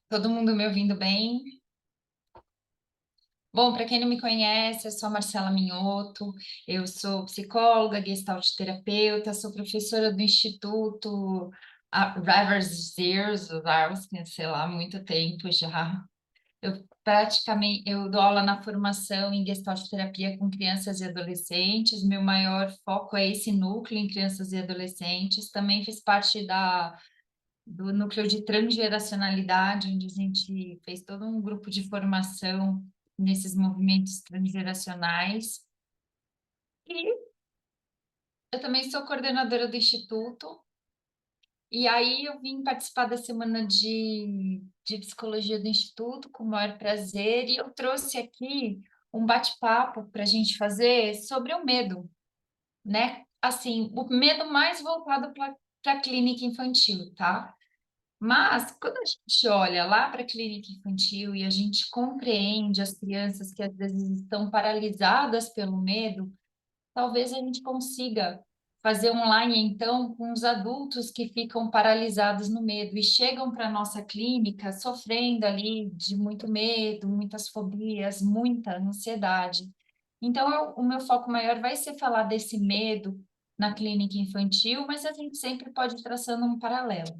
Todo mundo me ouvindo bem? Bom, para quem não me conhece, eu sou a Marcela Minhoto, eu sou psicóloga, gestalt terapeuta, sou professora do Instituto há vários anos, sei lá, há muito tempo já. Eu dou aula na formação em gestalt terapia com crianças e adolescentes. Meu maior foco é esse núcleo em crianças e adolescentes. Também fiz parte do núcleo de transgeracionalidade, onde a gente fez todo um grupo de formação nesses movimentos transgeracionais. E eu também sou coordenadora do Instituto, e aí eu vim participar da semana de psicologia do Instituto com o maior prazer, e eu trouxe aqui um bate-papo para a gente fazer sobre o medo, né? Assim, o medo mais voltado para a clínica infantil, tá? Mas, quando a gente olha lá para a clínica infantil e a gente compreende as crianças que às vezes estão paralisadas pelo medo, talvez a gente consiga fazer online, então, com os adultos que ficam paralisados no medo e chegam para a nossa clínica sofrendo ali de muito medo, muitas fobias, muita ansiedade. Então, o meu foco maior vai ser falar desse medo na clínica infantil, mas a gente sempre pode ir traçando um paralelo.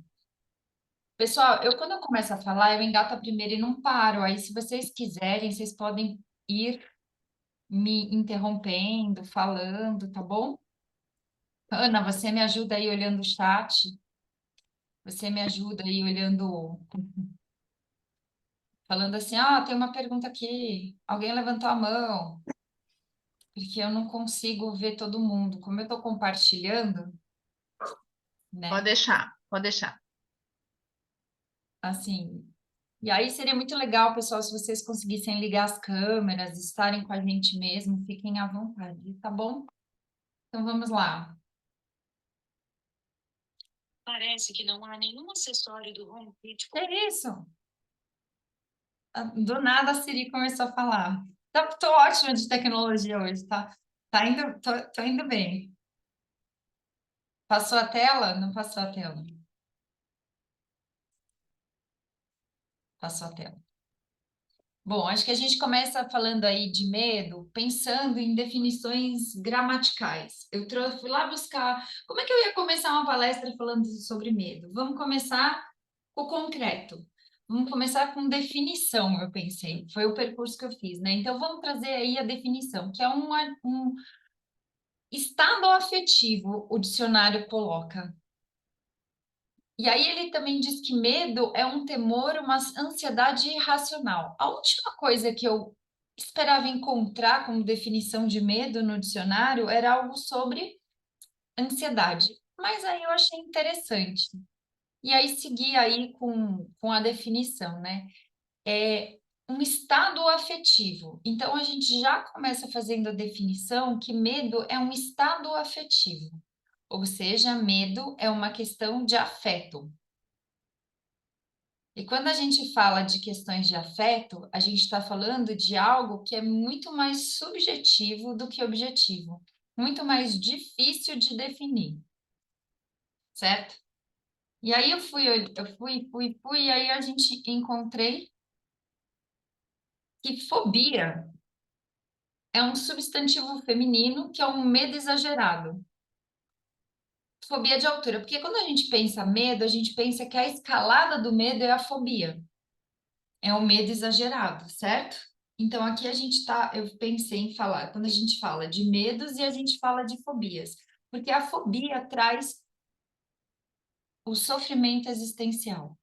Pessoal, quando eu começo a falar, eu engato a primeira e não paro. Aí, se vocês quiserem, vocês podem ir me interrompendo, falando, tá bom? Ana, você me ajuda aí olhando o chat. Você me ajuda aí olhando, falando assim, tem uma pergunta aqui. Alguém levantou a mão, porque eu não consigo ver todo mundo. Como eu estou compartilhando, Pode né? deixar, pode deixar. Assim, e aí seria muito legal, pessoal, se vocês conseguissem ligar as câmeras, estarem com a gente mesmo, fiquem à vontade, tá bom? Então vamos lá. Parece que não há nenhum acessório do HomeKit. É isso? Do nada a Siri começou a falar. Tô ótima de tecnologia hoje, tá? Tô indo bem. Passou a tela? Não passou a tela. Passou a tela. Bom, acho que a gente começa falando aí de medo, pensando em definições gramaticais. Fui lá buscar. Como é que eu ia começar uma palestra falando sobre medo? Vamos começar com o concreto. Vamos começar com definição, eu pensei. Foi o percurso que eu fiz, né? Então, vamos trazer aí a definição, que é um estado afetivo, o dicionário coloca. E aí ele também diz que medo é um temor, uma ansiedade irracional. A última coisa que eu esperava encontrar como definição de medo no dicionário era algo sobre ansiedade. Mas aí eu achei interessante. E aí segui aí com a definição, né? É um estado afetivo. Então a gente já começa fazendo a definição que medo é um estado afetivo. Ou seja, medo é uma questão de afeto. E quando a gente fala de questões de afeto, a gente está falando de algo que é muito mais subjetivo do que objetivo, muito mais difícil de definir, certo? E aí eu fui, e aí a gente encontrei que fobia é um substantivo feminino que é um medo exagerado. Fobia de altura, porque quando a gente pensa medo, a gente pensa que a escalada do medo é a fobia. É um medo exagerado, certo? Então aqui a gente tá, eu pensei em falar, quando a gente fala de medos e a gente fala de fobias, porque a fobia traz o sofrimento existencial.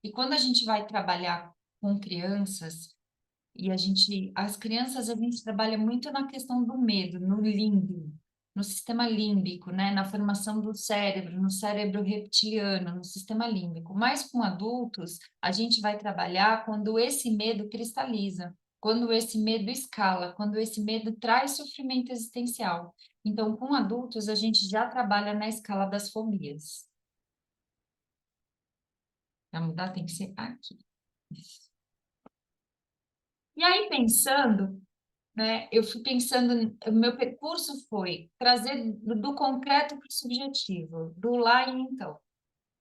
E quando a gente vai trabalhar com crianças, as crianças a gente trabalha muito na questão do medo, no limbo, no sistema límbico, né? Na formação do cérebro, no cérebro reptiliano, no sistema límbico. Mas com adultos, a gente vai trabalhar quando esse medo cristaliza, quando esse medo escala, quando esse medo traz sofrimento existencial. Então, com adultos, a gente já trabalha na escala das fobias. Para mudar, tem que ser aqui. E aí, pensando, né? Eu fui pensando, o meu percurso foi trazer do concreto para o subjetivo, do lá e então.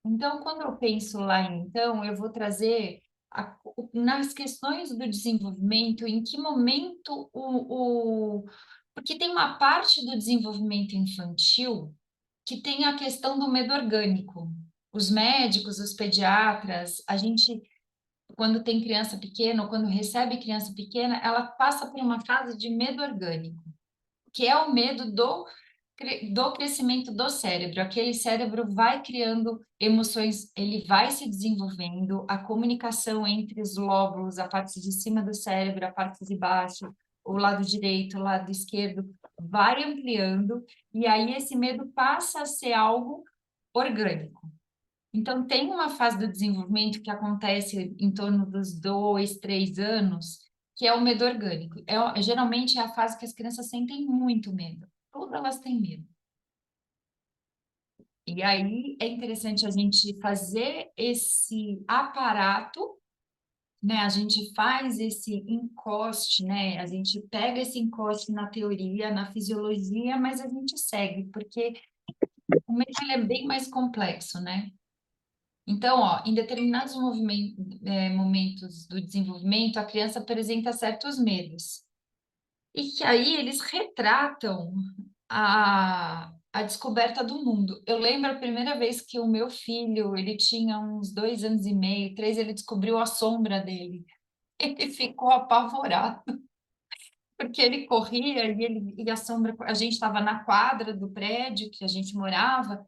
Então, quando eu penso lá e então, eu vou trazer nas questões do desenvolvimento, em que momento porque tem uma parte do desenvolvimento infantil que tem a questão do medo orgânico. Os médicos, os pediatras, a gente, quando tem criança pequena ou quando recebe criança pequena, ela passa por uma fase de medo orgânico, que é o medo do crescimento do cérebro. Aquele cérebro vai criando emoções, ele vai se desenvolvendo, a comunicação entre os lóbulos, a parte de cima do cérebro, a parte de baixo, o lado direito, o lado esquerdo, vai ampliando, e aí esse medo passa a ser algo orgânico. Então, tem uma fase do desenvolvimento que acontece em torno dos 2, 3 anos, que é o medo orgânico. Geralmente é a fase que as crianças sentem muito medo. Todas elas têm medo. E aí é interessante a gente fazer esse aparato, né? A gente faz esse encoste, né? A gente pega esse encoste na teoria, na fisiologia, mas a gente segue, porque o medo ele é bem mais complexo, né? Então, ó, em determinados momentos do desenvolvimento, a criança apresenta certos medos. E que aí eles retratam a descoberta do mundo. Eu lembro a primeira vez que o meu filho, ele tinha uns 2 anos e meio, 3, ele descobriu a sombra dele. Ele ficou apavorado, porque ele corria e a sombra, a gente estava na quadra do prédio que a gente morava,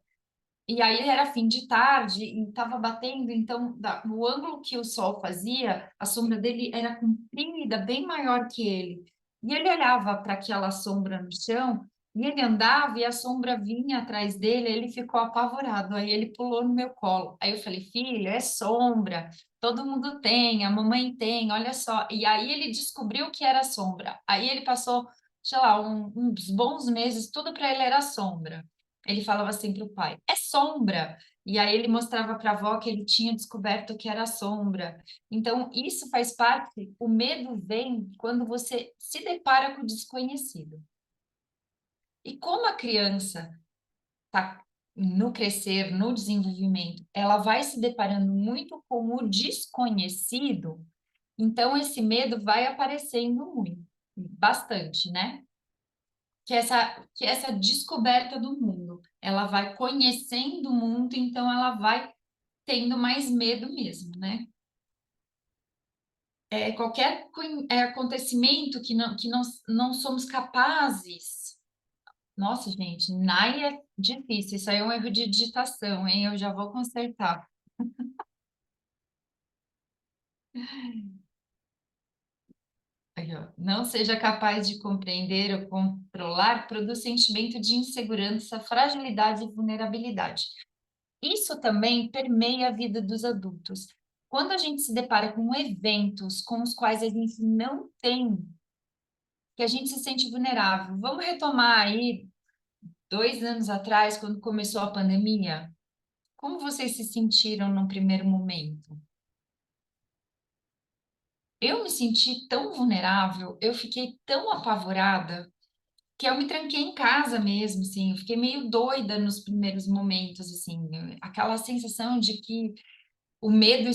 e aí era fim de tarde e estava batendo, então o ângulo que o sol fazia, a sombra dele era comprida, bem maior que ele. E ele olhava para aquela sombra no chão e ele andava e a sombra vinha atrás dele, ele ficou apavorado. Aí ele pulou no meu colo. Aí eu falei, filho, é sombra. Todo mundo tem, a mamãe tem, olha só. E aí ele descobriu que era sombra. Aí ele passou, sei lá, uns bons meses, tudo para ele era sombra. Ele falava assim para o pai: é sombra. E aí ele mostrava para a avó que ele tinha descoberto que era sombra. Então, isso faz parte, o medo vem quando você se depara com o desconhecido. E como a criança está no crescer, no desenvolvimento, ela vai se deparando muito com o desconhecido, então esse medo vai aparecendo muito, bastante, né? Que essa descoberta do mundo. Ela vai conhecendo o mundo, então ela vai tendo mais medo mesmo, né? Qualquer acontecimento que não somos capazes. Nossa, gente, NAI é difícil. Isso aí é um erro de digitação, hein? Eu já vou consertar. Aí, ó. Não seja capaz de compreender ou controlar, produz sentimento de insegurança, fragilidade e vulnerabilidade. Isso também permeia a vida dos adultos. Quando a gente se depara com eventos com os quais a gente não tem, que a gente se sente vulnerável. Vamos retomar aí 2 anos atrás, quando começou a pandemia. Como vocês se sentiram no primeiro momento? Eu me senti tão vulnerável, eu fiquei tão apavorada, que eu me tranquei em casa mesmo, assim, eu fiquei meio doida nos primeiros momentos, assim, aquela sensação de que o medo,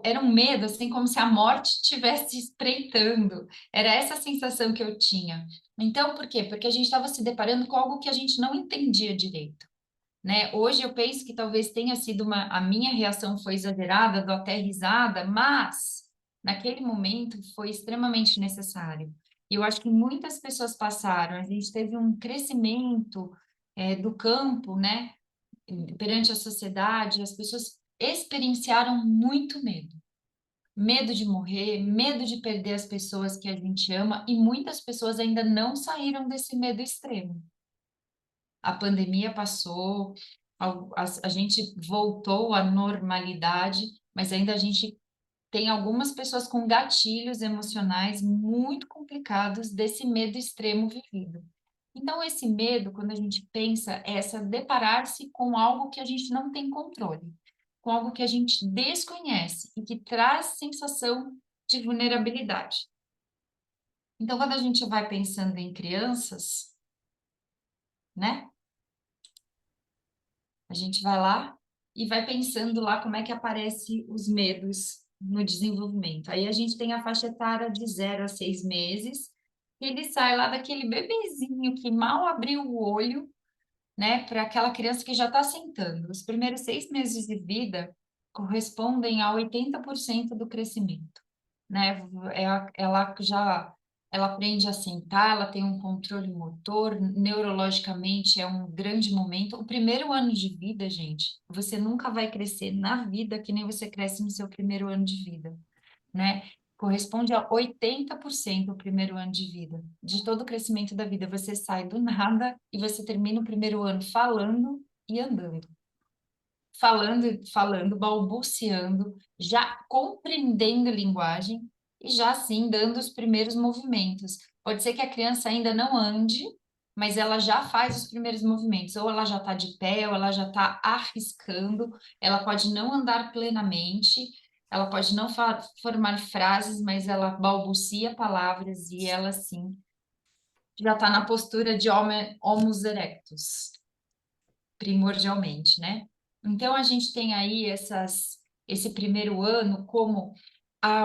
era um medo, assim, como se a morte estivesse espreitando. Era essa a sensação que eu tinha. Então, por quê? Porque a gente estava se deparando com algo que a gente não entendia direito, né? Hoje eu penso que talvez tenha sido a minha reação foi exagerada, dou até risada, mas naquele momento foi extremamente necessário. E eu acho que muitas pessoas passaram, a gente teve um crescimento, do campo, né? Perante a sociedade, as pessoas experienciaram muito medo. Medo de morrer, medo de perder as pessoas que a gente ama, e muitas pessoas ainda não saíram desse medo extremo. A pandemia passou, a gente voltou à normalidade, mas ainda a gente tem algumas pessoas com gatilhos emocionais muito complicados desse medo extremo vivido. Então, esse medo, quando a gente pensa, é essa deparar-se com algo que a gente não tem controle, com algo que a gente desconhece e que traz sensação de vulnerabilidade. Então, quando a gente vai pensando em crianças, né? A gente vai lá e vai pensando lá como é que aparece os medos no desenvolvimento. Aí a gente tem a faixa etária de 0 a 6 meses, que ele sai lá daquele bebezinho que mal abriu o olho, né, para aquela criança que já está sentando. Os primeiros 6 meses de vida correspondem a 80% do crescimento, né? Ela aprende a sentar, ela tem um controle motor, neurologicamente é um grande momento. O primeiro ano de vida, gente, você nunca vai crescer na vida que nem você cresce no seu primeiro ano de vida, né? Corresponde a 80% o primeiro ano de vida. De todo o crescimento da vida, você sai do nada e você termina o primeiro ano falando e andando. Falando, balbuciando, já compreendendo a linguagem e já assim dando os primeiros movimentos. Pode ser que a criança ainda não ande, mas ela já faz os primeiros movimentos, ou ela já está de pé, ou ela já está arriscando, ela pode não andar plenamente, ela pode não formar frases, mas ela balbucia palavras e ela sim já está na postura de Homo erectus primordialmente, né? Então, a gente tem aí esse primeiro ano como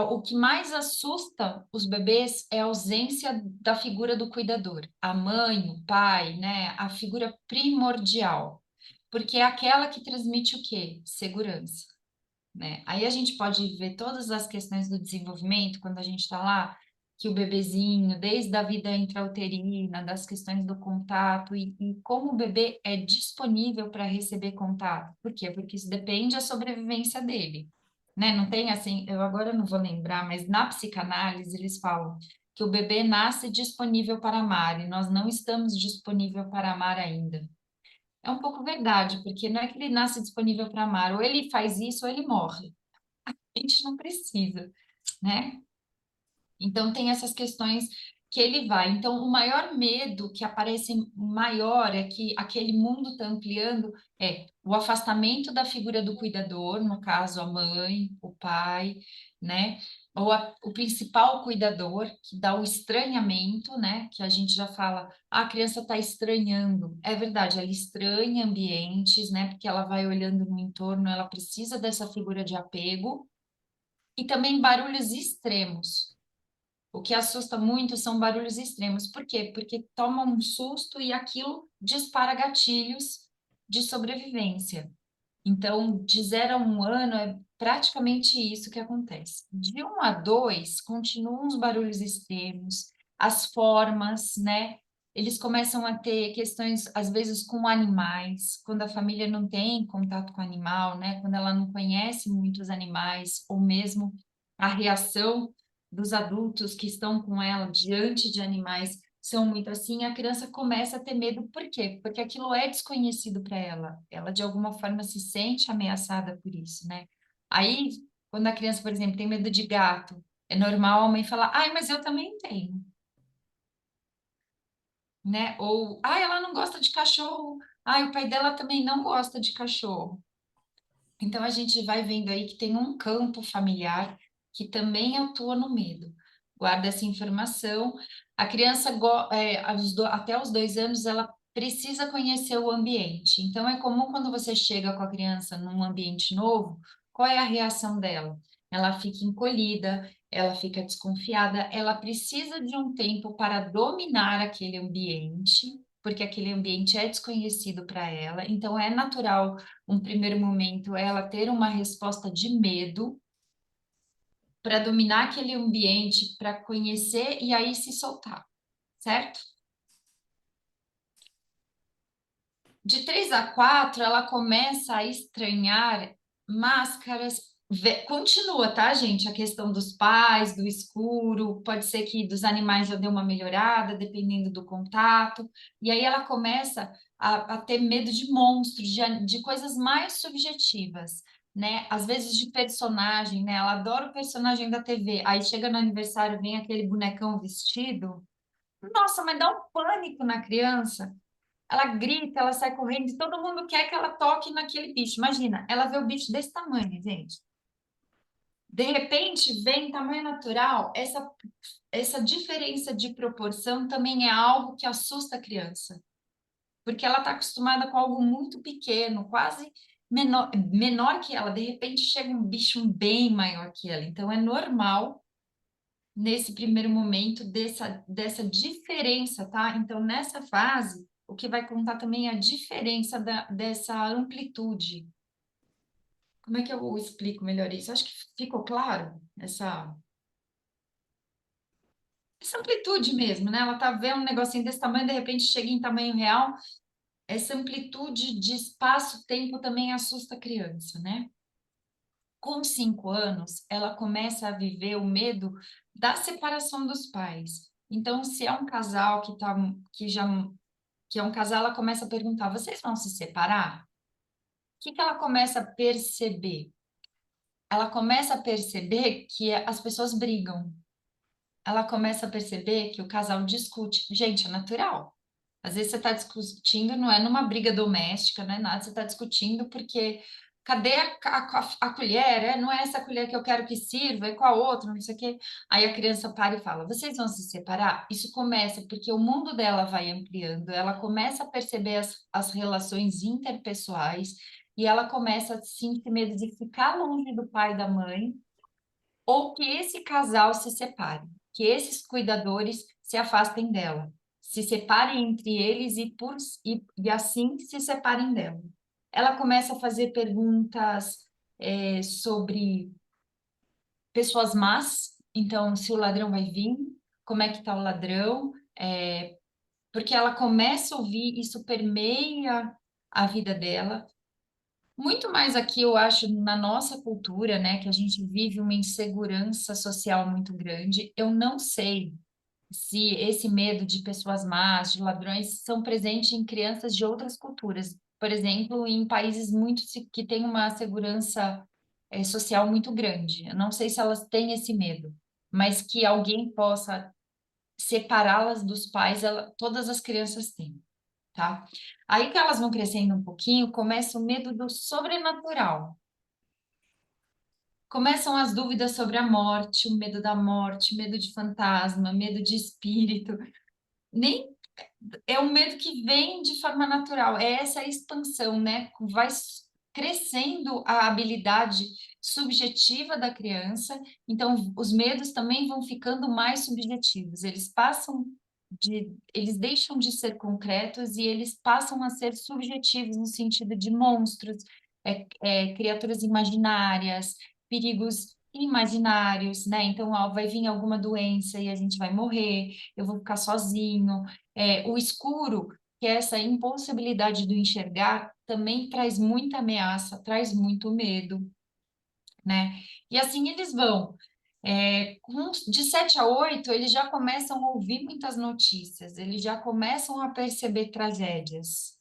o que mais assusta os bebês é a ausência da figura do cuidador, a mãe, o pai, né? A figura primordial, porque é aquela que transmite o quê? Segurança, né? Aí a gente pode ver todas as questões do desenvolvimento quando a gente está lá, que o bebezinho, desde a vida intrauterina, das questões do contato e como o bebê é disponível para receber contato. Por quê? Porque isso depende da sobrevivência dele, né? Não tem assim, eu agora não vou lembrar, mas na psicanálise eles falam que o bebê nasce disponível para amar e nós não estamos disponível para amar ainda. É um pouco verdade, porque não é que ele nasce disponível para amar, ou ele faz isso ou ele morre. A gente não precisa, né? Então, tem essas questões que ele vai. Então, o maior medo que aparece maior é que aquele mundo está ampliando é o afastamento da figura do cuidador, no caso, a mãe, o pai, né? Ou o principal cuidador, que dá o estranhamento, né? Que a gente já fala, a criança está estranhando. É verdade, ela estranha ambientes, né? Porque ela vai olhando no entorno, ela precisa dessa figura de apego. E também barulhos extremos. O que assusta muito são barulhos extremos. Por quê? Porque toma um susto e aquilo dispara gatilhos de sobrevivência. Então, de 0 a 1 ano é praticamente isso que acontece. De 1 a 2, continuam os barulhos extremos, as formas, né? Eles começam a ter questões, às vezes, com animais, quando a família não tem contato com o animal, né? Quando ela não conhece muitos animais, ou mesmo a reação dos adultos que estão com ela diante de animais são muito assim, a criança começa a ter medo. Por quê? Porque aquilo é desconhecido para ela. Ela, de alguma forma, se sente ameaçada por isso, né? Aí, quando a criança, por exemplo, tem medo de gato, é normal a mãe falar, ai, mas eu também tenho, né? Ou, ai, ela não gosta de cachorro, ai, o pai dela também não gosta de cachorro. Então, a gente vai vendo aí que tem um campo familiar que também atua no medo. Guarda essa informação. A criança, até os 2 anos, ela precisa conhecer o ambiente. Então, é comum quando você chega com a criança num ambiente novo, qual é a reação dela? Ela fica encolhida, ela fica desconfiada, ela precisa de um tempo para dominar aquele ambiente, porque aquele ambiente é desconhecido para ela. Então, é natural um primeiro momento ela ter uma resposta de medo para dominar aquele ambiente, para conhecer e aí se soltar, certo? De 3 a 4, ela começa a estranhar máscaras. Continua, tá, gente? A questão dos pais, do escuro, pode ser que dos animais já dê uma melhorada, dependendo do contato. E aí ela começa a ter medo de monstros, de coisas mais subjetivas, né? Às vezes de personagem, né? Ela adora o personagem da TV. Aí chega no aniversário, vem aquele bonecão vestido. Nossa, mas dá um pânico na criança. Ela grita, ela sai correndo e todo mundo quer que ela toque naquele bicho. Imagina, ela vê o bicho desse tamanho, gente. De repente, vem em tamanho natural, essa diferença de proporção também é algo que assusta a criança, porque ela está acostumada com algo muito pequeno, quase menor que ela, de repente chega um bicho bem maior que ela. Então, é normal nesse primeiro momento dessa diferença, tá? Então, nessa fase, o que vai contar também é a diferença dessa amplitude. Como é que eu explico melhor isso? Acho que ficou claro essa amplitude mesmo, né? Ela tá vendo um negocinho desse tamanho, de repente chega em tamanho real. Essa amplitude de espaço-tempo também assusta a criança, né? Com 5 anos, ela começa a viver o medo da separação dos pais. Então, se é um casal que é um casal, ela começa a perguntar: vocês vão se separar? O que que ela começa a perceber? Ela começa a perceber que as pessoas brigam. Ela começa a perceber que o casal discute. Gente, é natural. Às vezes você está discutindo, não é numa briga doméstica, não é nada, você está discutindo porque cadê a colher? Não é essa colher que eu quero que sirva, é com a outra, não sei o quê. Aí a criança para e fala: vocês vão se separar? Isso começa porque o mundo dela vai ampliando, ela começa a perceber as relações interpessoais e ela começa a sentir medo de ficar longe do pai e da mãe ou que esse casal se separe, que esses cuidadores se afastem dela, se separem entre eles e assim se separem dela. Ela começa a fazer perguntas sobre pessoas más, então se o ladrão vai vir, como é que está o ladrão, porque ela começa a ouvir, isso permeia a vida dela. Muito mais aqui, eu acho, na nossa cultura, né, que a gente vive uma insegurança social muito grande. Eu não sei se esse medo de pessoas más, de ladrões, são presentes em crianças de outras culturas. Por exemplo, em países que têm uma segurança social muito grande. Eu não sei se elas têm esse medo, mas que alguém possa separá-las dos pais, todas as crianças têm, tá? Aí que elas vão crescendo um pouquinho, começa o medo do sobrenatural. Começam as dúvidas sobre a morte, o medo de fantasma, medo de espírito. Nem é um medo que vem de forma natural, é essa expansão, né? Vai crescendo a habilidade subjetiva da criança, então os medos também vão ficando mais subjetivos, eles deixam de ser concretos e eles passam a ser subjetivos no sentido de monstros, criaturas imaginárias, perigos imaginários, né? Então, ó, vai vir alguma doença e a gente vai morrer, eu vou ficar sozinho, o escuro, que é essa impossibilidade do enxergar, também traz muita ameaça, traz muito medo, né? E assim eles vão. De 7 a 8, eles já começam a ouvir muitas notícias, eles já começam a perceber tragédias.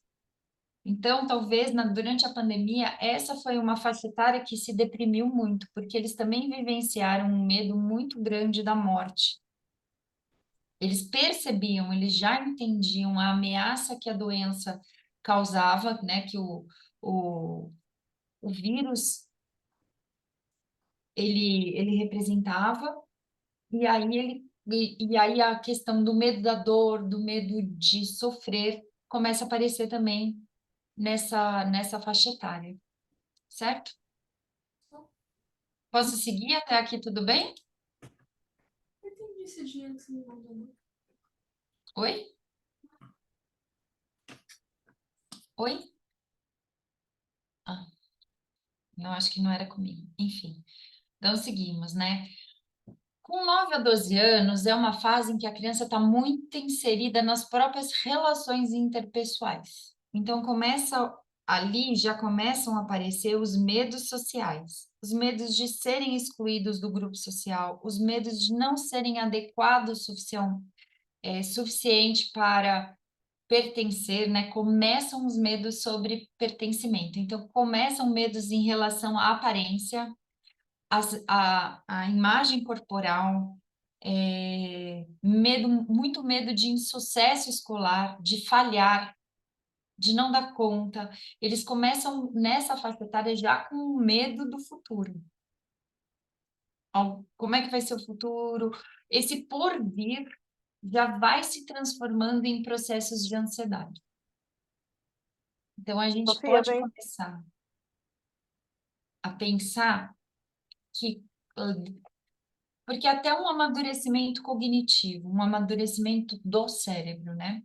Então, talvez durante a pandemia, essa foi uma faixa etária que se deprimiu muito, porque eles também vivenciaram um medo muito grande da morte. Eles percebiam, eles já entendiam a ameaça que a doença causava, né? Que o, o vírus ele representava, e aí a questão do medo da dor, do medo de sofrer, começa a aparecer também nessa faixa etária, certo? Posso seguir até aqui, tudo bem? Eu entendi esse dia que você me mandou. Né? Oi? Oi? Ah, não, acho que não era comigo. Enfim, então seguimos, né? Com 9 a 12 anos, é uma fase em que a criança está muito inserida nas próprias relações interpessoais. Então, já começam a aparecer os medos sociais, os medos de serem excluídos do grupo social, os medos de não serem adequados suficiente para pertencer, né? Começam os medos sobre pertencimento. Então, começam medos em relação à aparência, a imagem corporal, muito medo de insucesso escolar, de falhar, de não dar conta. Eles começam nessa faixa etária já com medo do futuro. Como é que vai ser o futuro? Esse porvir já vai se transformando em processos de ansiedade. Então, a gente Sofia, pode começar. a pensar que... Porque até um amadurecimento cognitivo, um amadurecimento do cérebro, né?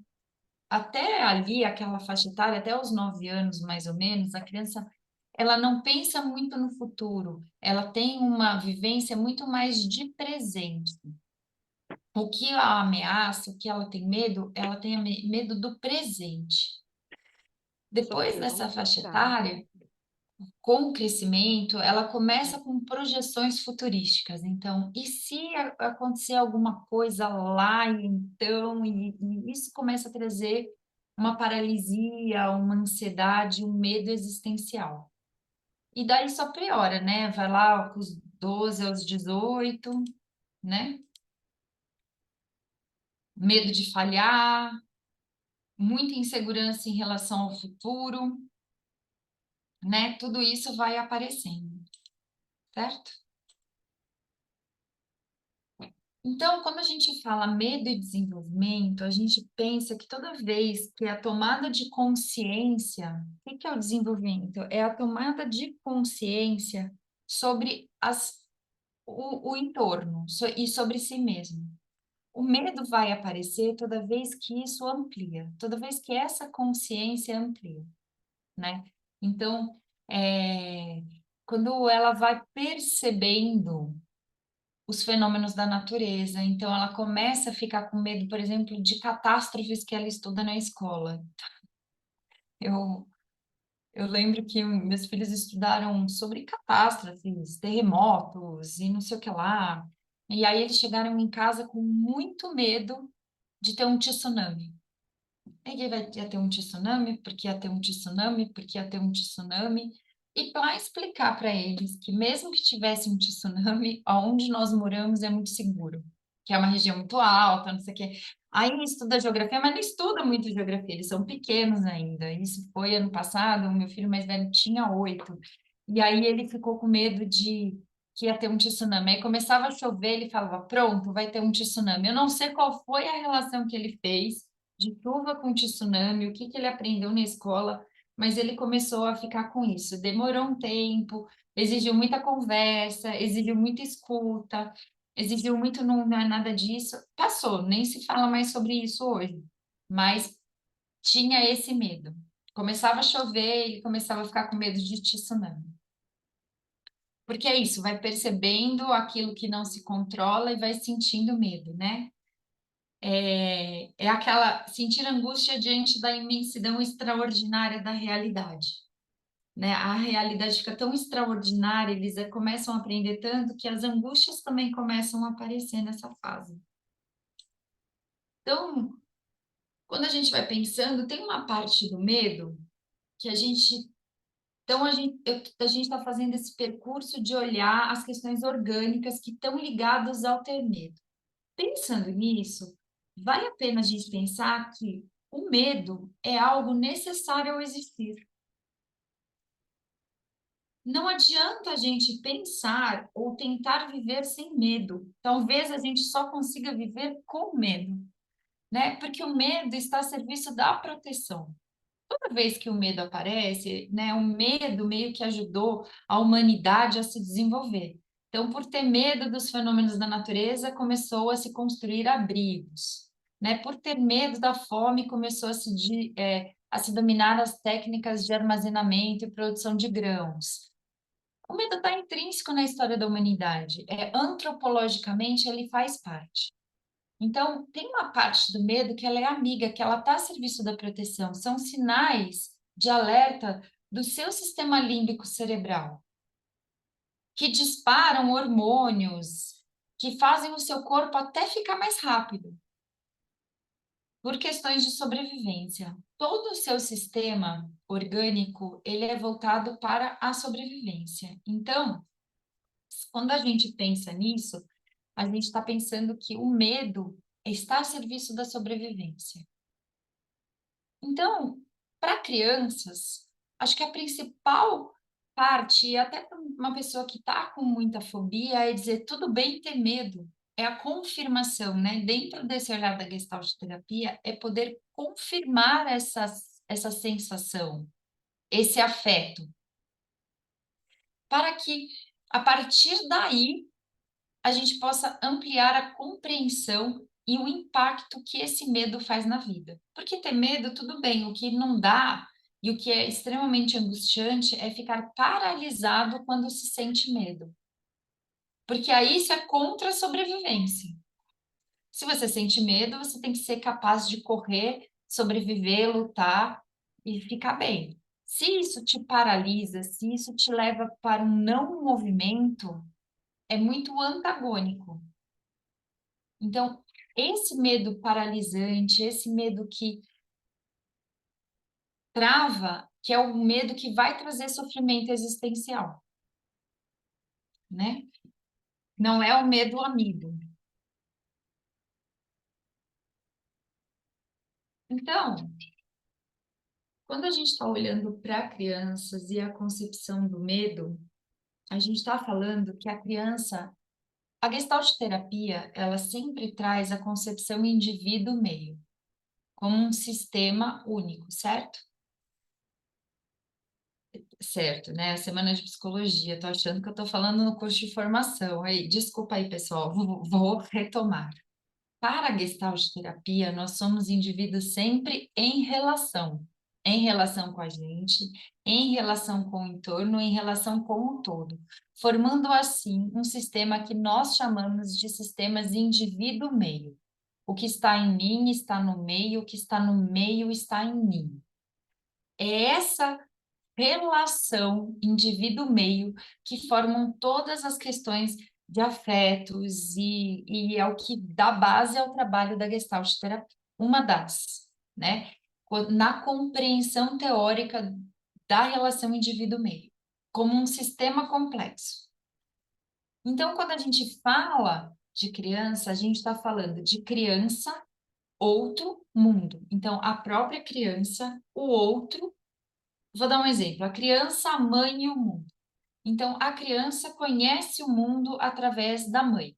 Até ali, aquela faixa etária, até os 9 anos, mais ou menos, a criança, ela não pensa muito no futuro, ela tem uma vivência muito mais de presente. O que a ameaça, o que ela tem medo, ela tem medo do presente. Depois dessa faixa etária, com o crescimento, ela começa com projeções futurísticas. Então, e se acontecer alguma coisa lá, e então, e isso começa a trazer uma paralisia, uma ansiedade, um medo existencial. E daí só piora, né? Vai lá com os 12 aos 18, né? Medo de falhar, muita insegurança em relação ao futuro, né? Tudo isso vai aparecendo, certo? Então, quando a gente fala medo e desenvolvimento, a gente pensa que toda vez que a tomada de consciência, o que é o desenvolvimento? É a tomada de consciência sobre o entorno e sobre si mesmo. O medo vai aparecer toda vez que isso amplia, toda vez que essa consciência amplia, né? Então, quando ela vai percebendo os fenômenos da natureza. Então, ela começa a ficar com medo, por exemplo, de catástrofes que ela estuda na escola. Eu, eu lembro que meus filhos estudaram sobre catástrofes, terremotos e não sei o que lá. E aí eles chegaram em casa com muito medo de ter um tsunami. Ia ter um tsunami, porque ia ter um tsunami, porque ia ter um tsunami. E para explicar para eles que mesmo que tivesse um tsunami, onde nós moramos é muito seguro, que é uma região muito alta, não sei o quê. Aí ele estuda geografia, mas não estuda muito geografia, eles são pequenos ainda. Isso foi ano passado, o meu filho mais velho tinha 8. E aí ele ficou com medo de que ia ter um tsunami. Aí começava a chover, ele falava, pronto, vai ter um tsunami. Eu não sei qual foi a relação que ele fez de chuva com tsunami, o que que ele aprendeu na escola, mas ele começou a ficar com isso. Demorou um tempo, exigiu muita conversa, exigiu muita escuta, exigiu muito, não é nada disso. Passou, nem se fala mais sobre isso hoje, mas tinha esse medo. Começava a chover, ele começava a ficar com medo de tsunami. Porque é isso, vai percebendo aquilo que não se controla e vai sentindo medo, né? É aquela sentir angústia diante da imensidão extraordinária da realidade, né? A realidade fica tão extraordinária, eles começam a aprender tanto que as angústias também começam a aparecer nessa fase. Então, quando a gente vai pensando, tem uma parte do medo que a gente... Então, a gente está fazendo esse percurso de olhar as questões orgânicas que estão ligadas ao ter medo. Pensando nisso, vale a pena a gente pensar que o medo é algo necessário ao existir. Não adianta a gente pensar ou tentar viver sem medo. Talvez a gente só consiga viver com medo, né? Porque o medo está a serviço da proteção. Toda vez que o medo aparece, né, o medo meio que ajudou a humanidade a se desenvolver. Então, por ter medo dos fenômenos da natureza, começou a se construir abrigos, né? Por ter medo da fome, começou a se dominar as técnicas de armazenamento e produção de grãos. O medo está intrínseco na história da humanidade. Antropologicamente, ele faz parte. Então, tem uma parte do medo que ela é amiga, que ela está a serviço da proteção. São sinais de alerta do seu sistema límbico cerebral, que disparam hormônios, que fazem o seu corpo até ficar mais rápido, por questões de sobrevivência. Todo o seu sistema orgânico, ele é voltado para a sobrevivência. Então, quando a gente pensa nisso, a gente está pensando que o medo está a serviço da sobrevivência. Então, para crianças, acho que a principal parte, e até para uma pessoa que está com muita fobia, é dizer tudo bem ter medo. É a confirmação, né? Dentro desse olhar da Gestalt terapia, é poder confirmar essa sensação, esse afeto. para que, a partir daí, a gente possa ampliar a compreensão e o impacto que esse medo faz na vida. Porque ter medo, tudo bem, o que não dá e o que é extremamente angustiante é ficar paralisado quando se sente medo. Porque aí isso é contra a sobrevivência. Se você sente medo, você tem que ser capaz de correr, sobreviver, lutar e ficar bem. Se isso te paralisa, se isso te leva para um não movimento, é muito antagônico. Então, esse medo paralisante, esse medo que trava, que é o medo que vai trazer sofrimento existencial, né? Não é o medo amigo. Então, quando a gente está olhando para crianças e a concepção do medo, a gente está falando que a criança, a Gestalt terapia, ela sempre traz a concepção indivíduo-meio, como um sistema único, certo? Certo, né? Semana de psicologia, tô achando que eu tô falando no curso de formação. Aí, desculpa aí, pessoal, vou retomar. Para a Gestalt terapia, nós somos indivíduos sempre em relação com a gente, em relação com o entorno, em relação com o todo, formando assim um sistema que nós chamamos de sistemas indivíduo-meio. O que está em mim está no meio, o que está no meio está em mim. É essa relação indivíduo-meio que formam todas as questões de afetos e é o que dá base ao trabalho da Gestalt terapia. Uma das, né? Na compreensão teórica da relação indivíduo-meio, como um sistema complexo. Então, quando a gente fala de criança, a gente está falando de criança, outro, mundo. Então, a própria criança, o outro. Vou dar um exemplo: a criança, a mãe e o mundo. Então, a criança conhece o mundo através da mãe.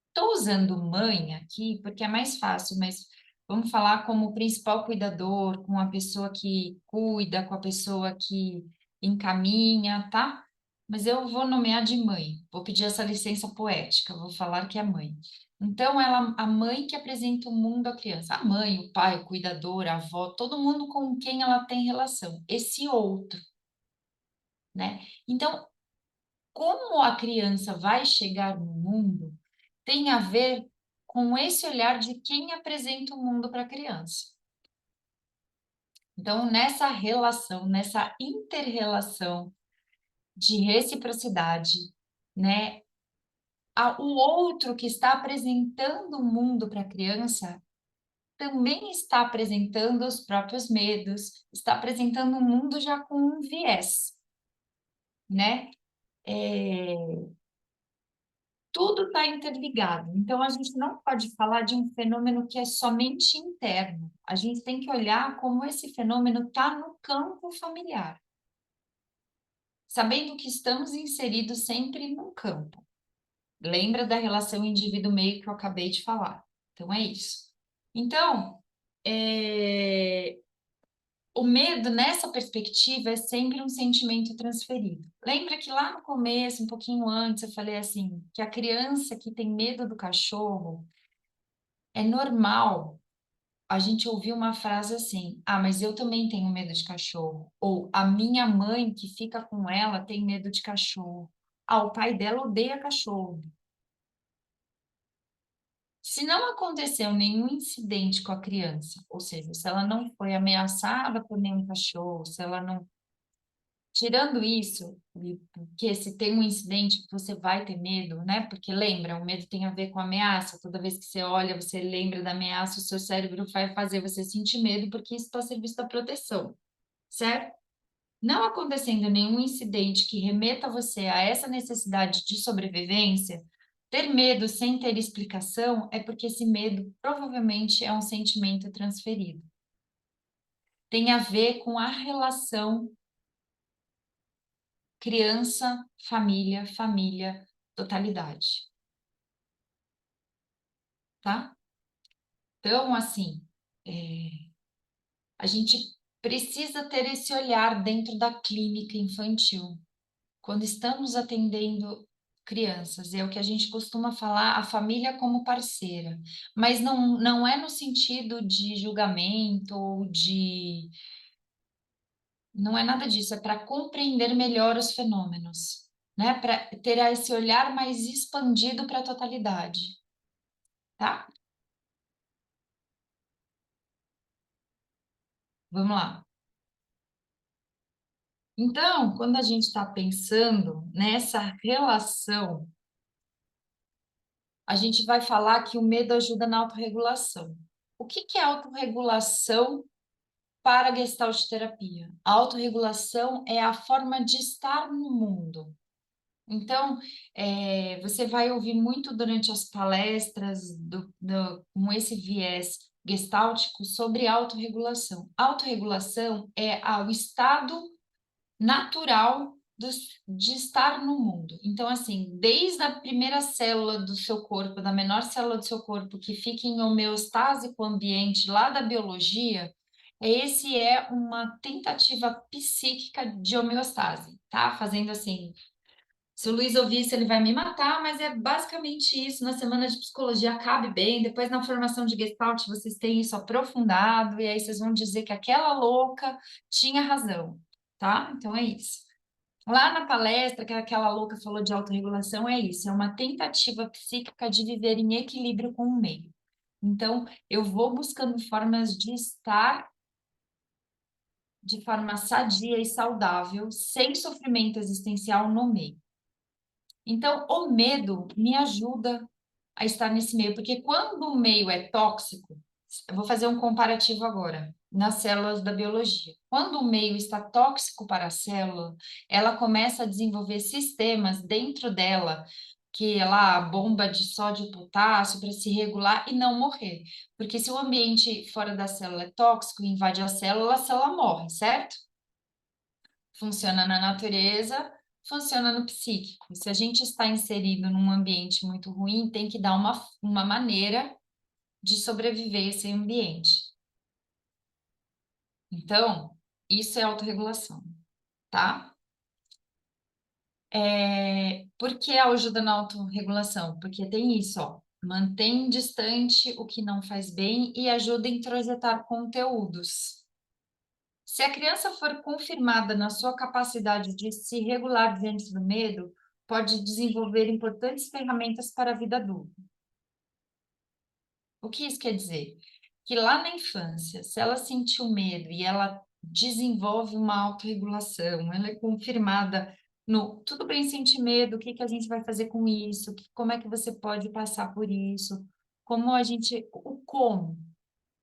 Estou usando mãe aqui porque é mais fácil, mas vamos falar como principal cuidador, com a pessoa que cuida, com a pessoa que encaminha, tá? Mas eu vou nomear de mãe, vou pedir essa licença poética, vou falar que é mãe. Então, ela, a mãe que apresenta o mundo à criança, a mãe, o pai, o cuidador, a avó, todo mundo com quem ela tem relação, esse outro, né? Então, como a criança vai chegar no mundo tem a ver com esse olhar de quem apresenta o mundo para a criança. Então, nessa relação, nessa inter-relação de reciprocidade, né? O outro que está apresentando o mundo para a criança também está apresentando os próprios medos, está apresentando o mundo já com um viés, né? Tudo está interligado. Então, a gente não pode falar de um fenômeno que é somente interno. A gente tem que olhar como esse fenômeno está no campo familiar, sabendo que estamos inseridos sempre num campo. Lembra da relação indivíduo-meio que eu acabei de falar. Então, é isso. Então, o medo, nessa perspectiva, é sempre um sentimento transferido. Lembra que lá no começo, um pouquinho antes, eu falei assim, que a criança que tem medo do cachorro, é normal a gente ouvir uma frase assim: ah, mas eu também tenho medo de cachorro. Ou a minha mãe que fica com ela tem medo de cachorro. Ah, o pai dela odeia cachorro. Se não aconteceu nenhum incidente com a criança, ou seja, se ela não foi ameaçada por nenhum cachorro, se ela não. Tirando isso, que se tem um incidente, você vai ter medo, né? Porque lembra, o medo tem a ver com ameaça. Toda vez que você olha, você lembra da ameaça, o seu cérebro vai fazer você sentir medo, porque isso está a serviço da proteção, certo? Não acontecendo nenhum incidente que remeta você a essa necessidade de sobrevivência, ter medo sem ter explicação é porque esse medo provavelmente é um sentimento transferido. Tem a ver com a relação criança, família, família, totalidade. Tá? Então, assim, a gente precisa ter esse olhar dentro da clínica infantil. quando estamos atendendo crianças, é o que a gente costuma falar, a família como parceira, mas não é no sentido de julgamento ou de. Não é nada disso, é para compreender melhor os fenômenos, né? Para ter esse olhar mais expandido para a totalidade, tá? Vamos lá. Então, quando a gente está pensando nessa relação, a gente vai falar que o medo ajuda na autorregulação. O que que é autorregulação para a Gestalt terapia? A autorregulação é a forma de estar no mundo. Então, você vai ouvir muito durante as palestras com esse viés gestáltico sobre autorregulação. Autorregulação é o estado natural de estar no mundo. Então, assim, desde a primeira célula do seu corpo, da menor célula do seu corpo, que fica em homeostase com o ambiente lá da biologia, esse é uma tentativa psíquica de homeostase, tá? Fazendo assim. Se o Luiz ouvir isso, ele vai me matar, mas é basicamente isso. Na semana de psicologia cabe bem, depois na formação de Gestalt vocês têm isso aprofundado, e aí vocês vão dizer que aquela louca tinha razão, tá? Então é isso. Lá na palestra que aquela louca falou de autorregulação, é isso, é uma tentativa psíquica de viver em equilíbrio com o meio. Então, eu vou buscando formas de estar de forma sadia e saudável, sem sofrimento existencial no meio. Então, o medo me ajuda a estar nesse meio, porque quando o meio é tóxico, eu vou fazer um comparativo agora, nas células da biologia. Quando o meio está tóxico para a célula, ela começa a desenvolver sistemas dentro dela, que é lá a bomba de sódio e potássio para se regular e não morrer. Porque se o ambiente fora da célula é tóxico e invade a célula morre, certo? Funciona na natureza, funciona no psíquico. Se a gente está inserido num ambiente muito ruim, tem que dar uma maneira de sobreviver a esse ambiente. Então, isso é autorregulação, tá? Por que ajuda na autorregulação? Porque tem isso, ó. Mantém distante o que não faz bem e ajuda a introjetar conteúdos. Se a criança for confirmada na sua capacidade de se regular diante do medo, pode desenvolver importantes ferramentas para a vida adulta. O que isso quer dizer? Que lá na infância, se ela sentiu medo e ela desenvolve uma autorregulação, ela é confirmada no tudo bem sentir medo, o que que a gente vai fazer com isso, como é que você pode passar por isso, o como,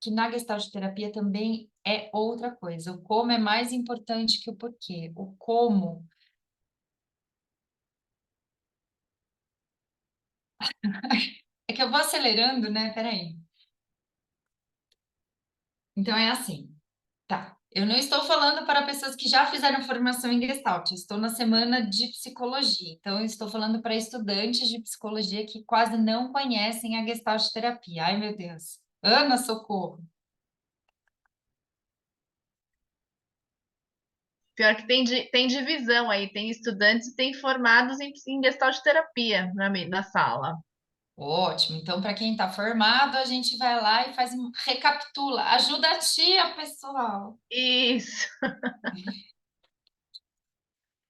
que na Gestalt terapia também é outra coisa. O como é mais importante que o porquê. O como é que eu vou acelerando, né? Peraí. Então é assim, tá? Eu não estou falando para pessoas que já fizeram formação em Gestalt, eu estou na semana de psicologia. Então, eu estou falando para estudantes de psicologia que quase não conhecem a Gestalt terapia. Ai, meu Deus. Ana, socorro. Pior que tem divisão aí, tem estudantes e tem formados em Gestalt terapia na sala. Ótimo. Então, para quem está formado, a gente vai lá e recapitula. Ajuda a tia, pessoal. Isso.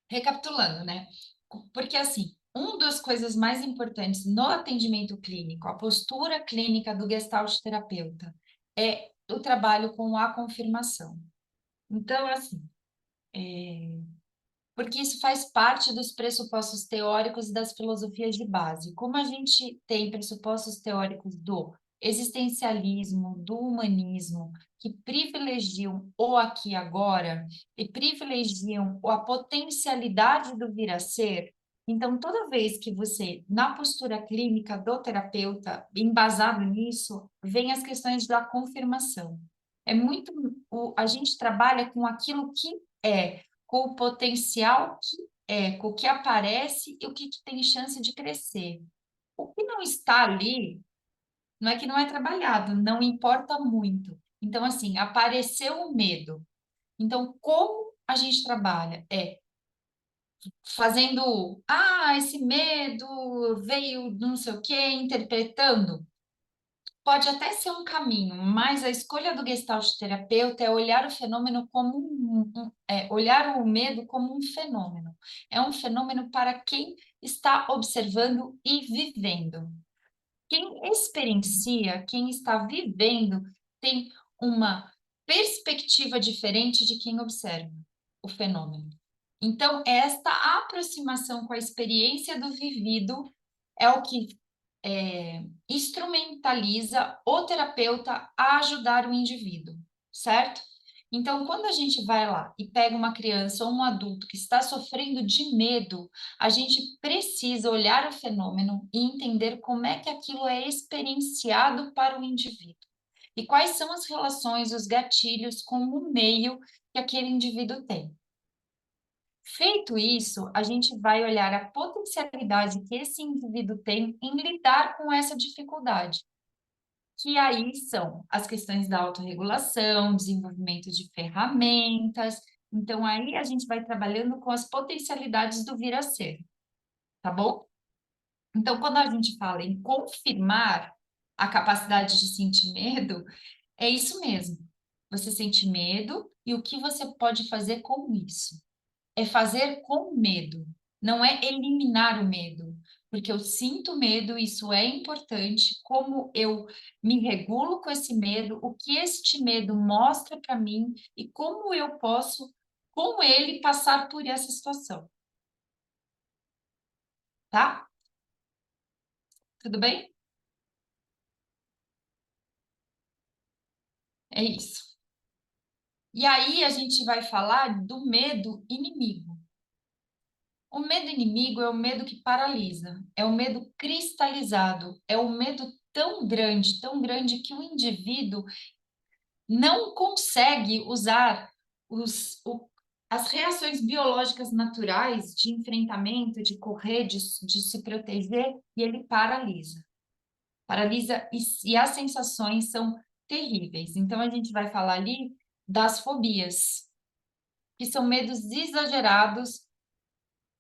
Recapitulando, né? Porque, assim, uma das coisas mais importantes no atendimento clínico, a postura clínica do Gestalt terapeuta, é o trabalho com a confirmação. Então, assim, porque isso faz parte dos pressupostos teóricos e das filosofias de base. Como a gente tem pressupostos teóricos do existencialismo, do humanismo, que privilegiam o aqui e agora e privilegiam a potencialidade do vir a ser, então toda vez que você, na postura clínica do terapeuta, embasado nisso, vem as questões da confirmação. É muito, a gente trabalha com aquilo que é, com o potencial que é, com o que aparece e o que tem chance de crescer. O que não está ali, não é que não é trabalhado, não importa muito. Então, assim, apareceu o medo. Então, como a gente trabalha? fazendo, esse medo veio do não sei o quê, interpretando. Pode até ser um caminho, mas a escolha do Gestalt terapeuta é olhar o fenômeno como olhar o medo como um fenômeno. É um fenômeno para quem está observando e vivendo. Quem experiencia, quem está vivendo, tem uma perspectiva diferente de quem observa o fenômeno. Então, esta aproximação com a experiência do vivido é o que instrumentaliza o terapeuta a ajudar o indivíduo, certo? Então, quando a gente vai lá e pega uma criança ou um adulto que está sofrendo de medo, a gente precisa olhar o fenômeno e entender como é que aquilo é experienciado para o indivíduo. E quais são as relações, os gatilhos com o meio que aquele indivíduo tem. Feito isso, a gente vai olhar a potencialidade que esse indivíduo tem em lidar com essa dificuldade, que aí são as questões da autorregulação, desenvolvimento de ferramentas. Então, aí a gente vai trabalhando com as potencialidades do vir a ser, tá bom? Então, quando a gente fala em confirmar a capacidade de sentir medo, é isso mesmo. Você sente medo e o que você pode fazer com isso? É fazer com medo, não é eliminar o medo, porque eu sinto medo, isso é importante, como eu me regulo com esse medo, o que este medo mostra para mim e como eu posso, com ele, passar por essa situação. Tá? Tudo bem? É isso. E aí a gente vai falar do medo inimigo. O medo inimigo é o medo que paralisa, é o medo cristalizado, é o medo tão grande que o indivíduo não consegue usar as reações biológicas naturais de enfrentamento, de correr, de se proteger, e ele paralisa. Paralisa e as sensações são terríveis. Então, a gente vai falar ali das fobias, que são medos exagerados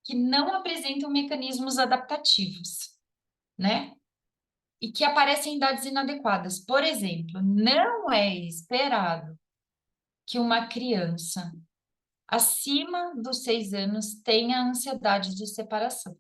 que não apresentam mecanismos adaptativos, né? E que aparecem em idades inadequadas. Por exemplo, não é esperado que uma criança acima dos 6 anos tenha ansiedade de separação.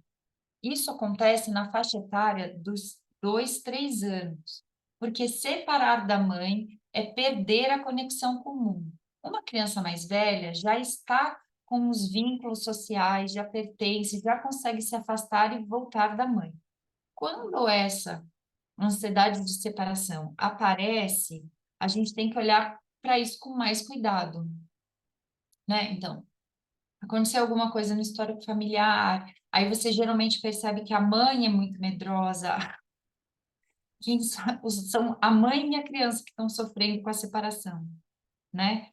Isso acontece na faixa etária dos 2, 3 anos, porque separar da mãe é perder a conexão com o mundo. Uma criança mais velha já está com os vínculos sociais, já pertence, já consegue se afastar e voltar da mãe. Quando essa ansiedade de separação aparece, a gente tem que olhar para isso com mais cuidado, né? Então, aconteceu alguma coisa no histórico familiar, aí você geralmente percebe que a mãe é muito medrosa, são a mãe e a criança que estão sofrendo com a separação, né?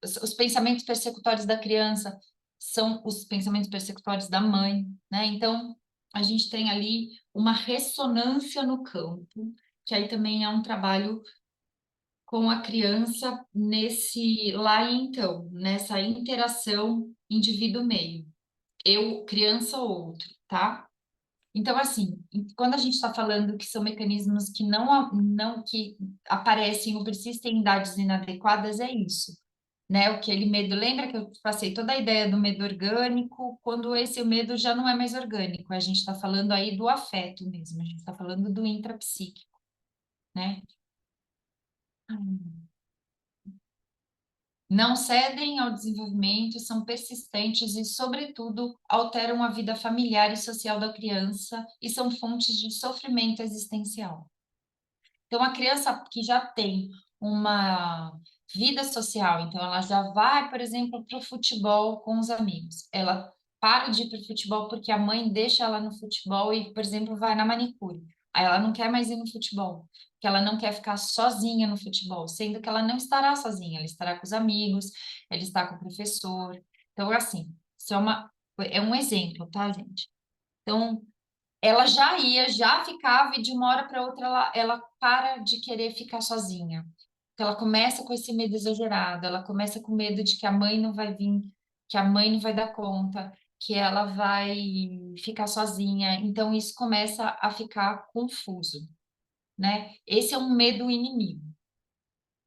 Os pensamentos persecutórios da criança são os pensamentos persecutórios da mãe, né? Então, a gente tem ali uma ressonância no campo, que aí também é um trabalho com a criança nesse lá e então, nessa interação indivíduo-meio. Eu, criança, outro, tá? Então, assim, quando a gente está falando que são mecanismos que não que aparecem ou persistem em idades inadequadas, é isso, né? Aquele medo, lembra que eu passei toda a ideia do medo orgânico, quando esse medo já não é mais orgânico, a gente está falando aí do afeto mesmo, a gente está falando do intrapsíquico, né? Não cedem ao desenvolvimento, são persistentes e, sobretudo, alteram a vida familiar e social da criança e são fontes de sofrimento existencial. Então, a criança que já tem uma vida social, então ela já vai, por exemplo, para o futebol com os amigos. Ela para de ir para o futebol porque a mãe deixa ela no futebol e, por exemplo, vai na manicure. Aí ela não quer mais ir no futebol, porque ela não quer ficar sozinha no futebol, sendo que ela não estará sozinha, ela estará com os amigos, ela está com o professor. Então, assim, isso é um exemplo, tá, gente? Então, ela já ficava e de uma hora para outra ela para de querer ficar sozinha. Então, ela começa com esse medo exagerado, ela começa com medo de que a mãe não vai vir, que a mãe não vai dar conta, que ela vai ficar sozinha. Então, isso começa a ficar confuso, né? Esse é um medo inimigo.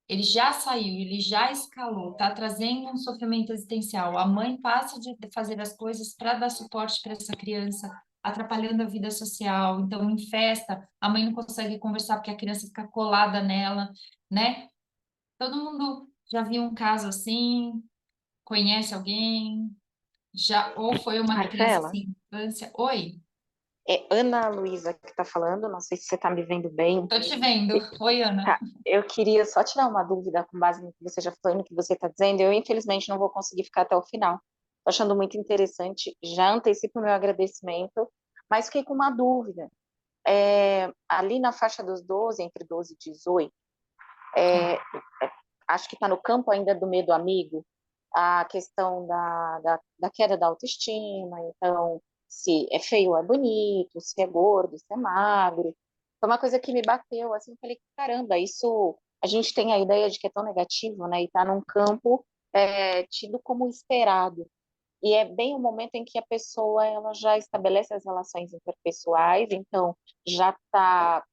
Ele já saiu, ele já escalou, está trazendo um sofrimento existencial. A mãe passa de fazer as coisas para dar suporte para essa criança, atrapalhando a vida social. Então, em festa, a mãe não consegue conversar porque a criança fica colada nela, né? Todo mundo já viu um caso assim, conhece alguém, já ou foi uma criança Marcela, sem infância. Oi, é Ana Luísa que está falando, não sei se você está me vendo bem. tô te vendo. E- Oi, Ana. Tá, eu queria só tirar uma dúvida com base no que você já falou, no que você está dizendo. Eu, infelizmente, não vou conseguir ficar até o final. Estou achando muito interessante, já antecipo o meu agradecimento, mas fiquei com uma dúvida. Ali na faixa dos 12, entre 12 e 18, é, acho que está no campo ainda do medo amigo, a questão da queda da autoestima, então, se é feio ou é bonito, se é gordo, se é magro. Foi uma coisa que me bateu, assim, eu falei, caramba, isso, a gente tem a ideia de que é tão negativo, né, e está num campo tido como esperado. E é bem o momento em que a pessoa ela já estabelece as relações interpessoais, então já está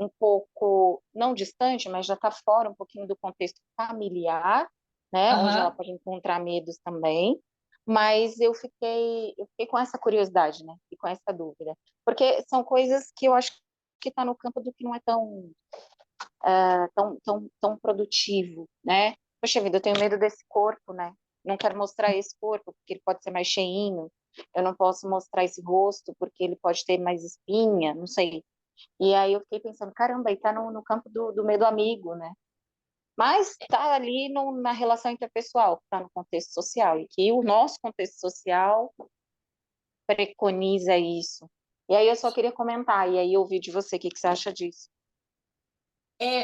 um pouco, não distante, mas já está fora um pouquinho do contexto familiar, né, onde ela Aham. pode encontrar medos também. Mas eu fiquei com essa curiosidade, né, e com essa dúvida, porque são coisas que eu acho que está no campo do que não é tão produtivo, né? Poxa vida, eu tenho medo desse corpo, né? Não quero mostrar esse corpo porque ele pode ser mais cheinho. Eu não posso mostrar esse rosto porque ele pode ter mais espinha, não sei. E aí eu fiquei pensando, caramba, e tá no campo do medo amigo, né? Mas tá ali na relação interpessoal, tá no contexto social, e que o nosso contexto social preconiza isso. E aí eu só queria comentar, e aí ouvir de você, o que você acha disso?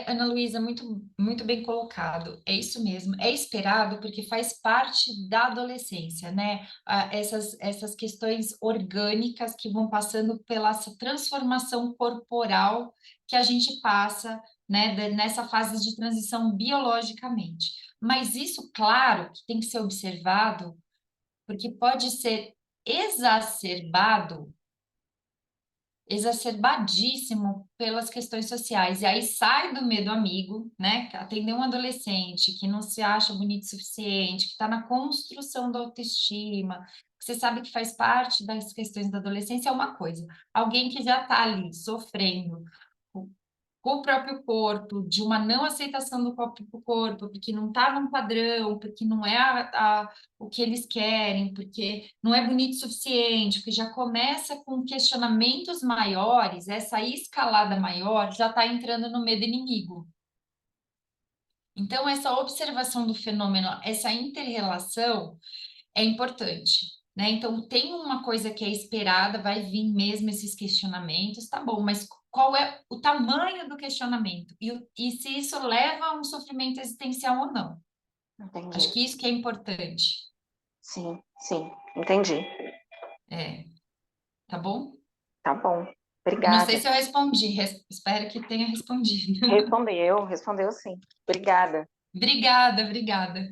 Ana Luísa, muito bem colocado. É isso mesmo. É esperado porque faz parte da adolescência, né? Essas questões orgânicas que vão passando pela essa transformação corporal que a gente passa, né, nessa fase de transição biologicamente. Mas isso, claro, que tem que ser observado, porque pode ser exacerbadíssimo pelas questões sociais. E aí sai do medo amigo, né? Atender um adolescente que não se acha bonito o suficiente, que está na construção da autoestima, que você sabe que faz parte das questões da adolescência, é uma coisa. Alguém que já está ali sofrendo com o próprio corpo, de uma não aceitação do próprio corpo, porque não está num padrão, porque não é o que eles querem, porque não é bonito o suficiente, porque já começa com questionamentos maiores, essa escalada maior já está entrando no medo inimigo. Então, essa observação do fenômeno, essa inter-relação é importante, né? Então, tem uma coisa que é esperada, vai vir mesmo esses questionamentos, tá bom, mas qual é o tamanho do questionamento? E se isso leva a um sofrimento existencial ou não? Acho Entendi. que isso que é importante. Sim, sim, entendi. É, tá bom? Tá bom. Não sei Obrigada. se eu respondi, espero que tenha respondido. Respondeu sim. Obrigada. Obrigada, obrigada.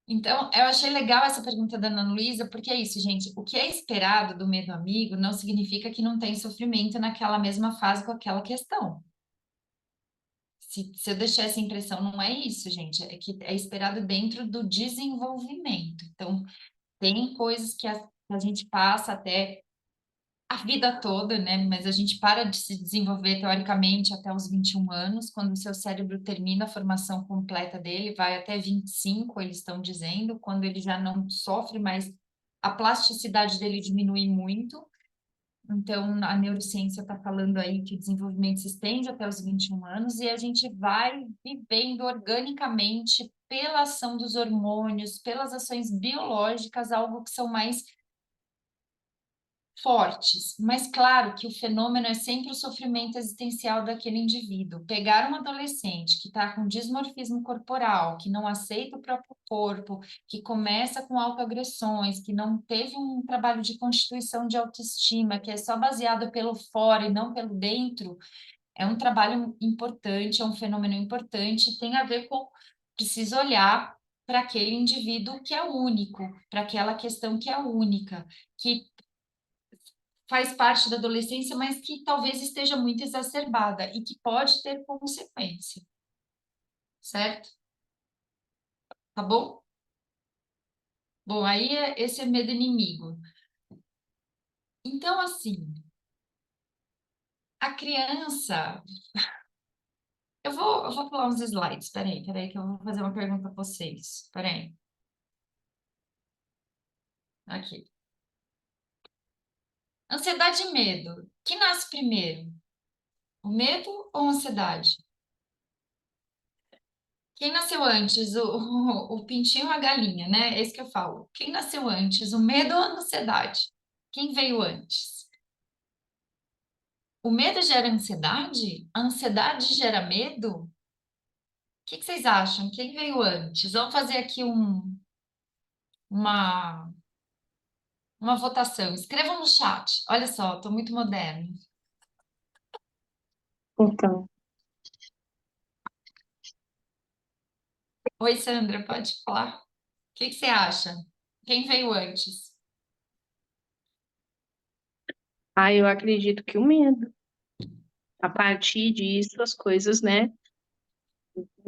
Então, eu achei legal essa pergunta da Ana Luísa, porque é isso, gente. O que é esperado do medo amigo não significa que não tem sofrimento naquela mesma fase com aquela questão. Se eu deixar essa impressão, não é isso, gente. É que é esperado dentro do desenvolvimento. Então, tem coisas que a gente passa até a vida toda, né? Mas a gente para de se desenvolver teoricamente até os 21 anos, quando o seu cérebro termina a formação completa dele, vai até 25, eles estão dizendo, quando ele já não sofre mais, a plasticidade dele diminui muito. Então, a neurociência está falando aí que o desenvolvimento se estende até os 21 anos e a gente vai vivendo organicamente pela ação dos hormônios, pelas ações biológicas, algo que são mais fortes, mas claro que o fenômeno é sempre o sofrimento existencial daquele indivíduo. Pegar um adolescente que está com dismorfismo corporal, que não aceita o próprio corpo, que começa com autoagressões, que não teve um trabalho de constituição de autoestima, que é só baseado pelo fora e não pelo dentro, é um trabalho importante, é um fenômeno importante, tem a ver com, precisa olhar para aquele indivíduo que é único, para aquela questão que é única, que faz parte da adolescência, mas que talvez esteja muito exacerbada e que pode ter consequência, certo? Tá bom? Bom, aí esse é medo inimigo. Então, assim, a criança. Eu vou pular uns slides. Peraí, que eu vou fazer uma pergunta para vocês. Peraí. Aqui. Ansiedade e medo. Que nasce primeiro? O medo ou a ansiedade? Quem nasceu antes, o pintinho ou a galinha, né? É isso que eu falo. Quem nasceu antes, o medo ou a ansiedade? Quem veio antes? O medo gera ansiedade? A ansiedade gera medo? O que vocês acham? Quem veio antes? Vamos fazer aqui uma, uma votação. Escrevam no chat. Olha só, estou muito moderno. Então, Oi, Sandra, pode falar? O que você acha? Quem veio antes? Eu acredito que o medo. A partir disso, as coisas, né?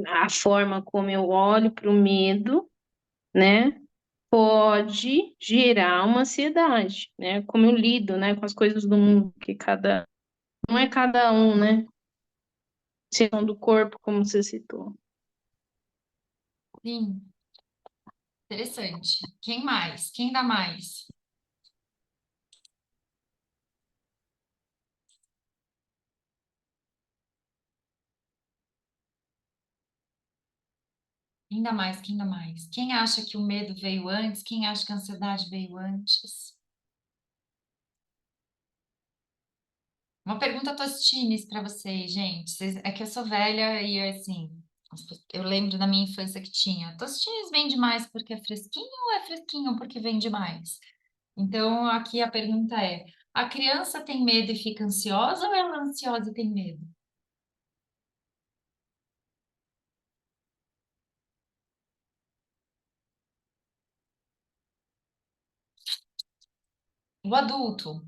A forma como eu olho para o medo, né? Pode gerar uma ansiedade, né? Como eu lido, né? Com as coisas do mundo, que não é cada um, né? Segundo do corpo, como você citou. Sim, interessante. Quem mais? Quem dá mais? Quem dá mais? Quem dá mais? Quem acha que o medo veio antes? Quem acha que a ansiedade veio antes? Uma pergunta Tostines para vocês, gente. É que eu sou velha e assim, eu lembro da minha infância que tinha. Tostines vende mais porque é fresquinho ou é fresquinho porque vende mais? Então, aqui a pergunta é: a criança tem medo e fica ansiosa ou ela é ansiosa e tem medo? O adulto,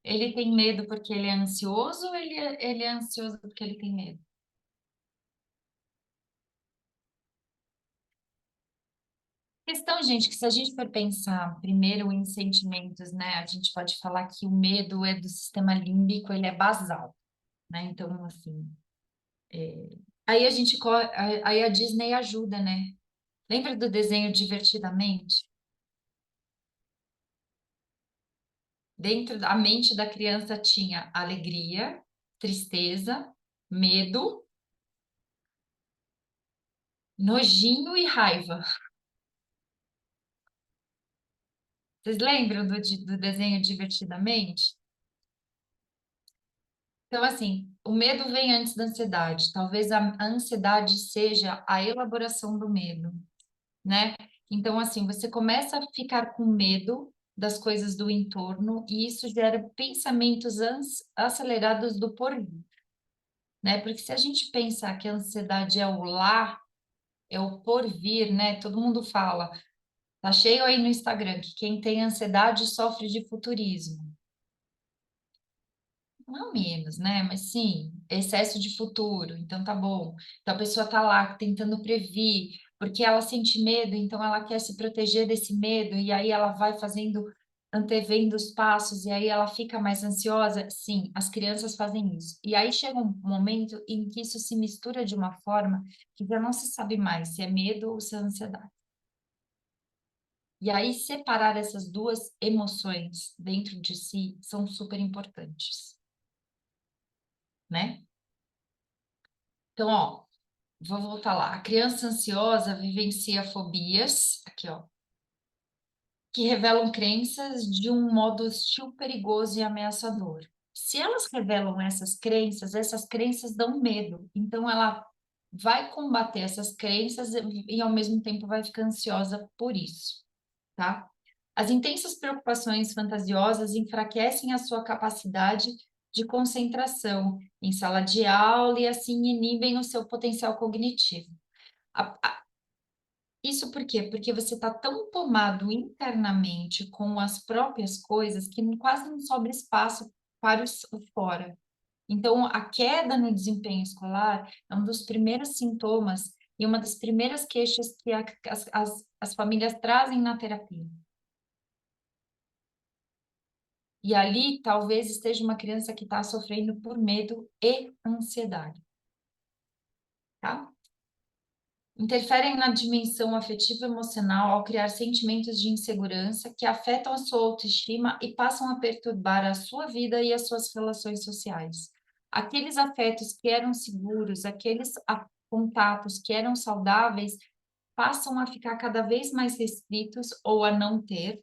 ele tem medo porque ele é ansioso ou ele é ansioso porque ele tem medo? Questão, gente, que se a gente for pensar primeiro em sentimentos, né, a gente pode falar que o medo é do sistema límbico, ele é basal, né? Então, assim, aí a gente, aí a Disney ajuda, né? Lembra do desenho Divertidamente? Dentro da mente da criança tinha alegria, tristeza, medo, nojinho e raiva. Vocês lembram do desenho Divertidamente? Então, assim, o medo vem antes da ansiedade. Talvez a ansiedade seja a elaboração do medo, né? Então, assim, você começa a ficar com medo das coisas do entorno e isso gera pensamentos acelerados do porvir, né? Porque se a gente pensar que a ansiedade é o lá, é o porvir, né? Todo mundo fala, tá cheio aí no Instagram que quem tem ansiedade sofre de futurismo. Não menos, né? Mas sim, excesso de futuro, então tá bom. Então a pessoa tá lá tentando prever, porque ela sente medo, então ela quer se proteger desse medo, e aí ela vai fazendo, antevendo os passos, e aí ela fica mais ansiosa. Sim, as crianças fazem isso. E aí chega um momento em que isso se mistura de uma forma que já não se sabe mais se é medo ou se é ansiedade. E aí separar essas duas emoções dentro de si são super importantes, né? Então, ó, vou voltar lá. A criança ansiosa vivencia fobias, aqui, ó, que revelam crenças de um modo hostil, perigoso e ameaçador. Se elas revelam essas crenças dão medo. Então, ela vai combater essas crenças e ao mesmo tempo vai ficar ansiosa por isso, tá? As intensas preocupações fantasiosas enfraquecem a sua capacidade de concentração em sala de aula e assim inibem o seu potencial cognitivo. A- a- Isso por quê? Porque você está tão tomado internamente com as próprias coisas que quase não sobra espaço para o fora. Então, a queda no desempenho escolar é um dos primeiros sintomas e uma das primeiras queixas que as famílias trazem na terapia. E ali, talvez esteja uma criança que está sofrendo por medo e ansiedade, tá? Interferem na dimensão afetiva e emocional ao criar sentimentos de insegurança que afetam a sua autoestima e passam a perturbar a sua vida e as suas relações sociais. Aqueles afetos que eram seguros, contatos que eram saudáveis, passam a ficar cada vez mais restritos ou a não ter,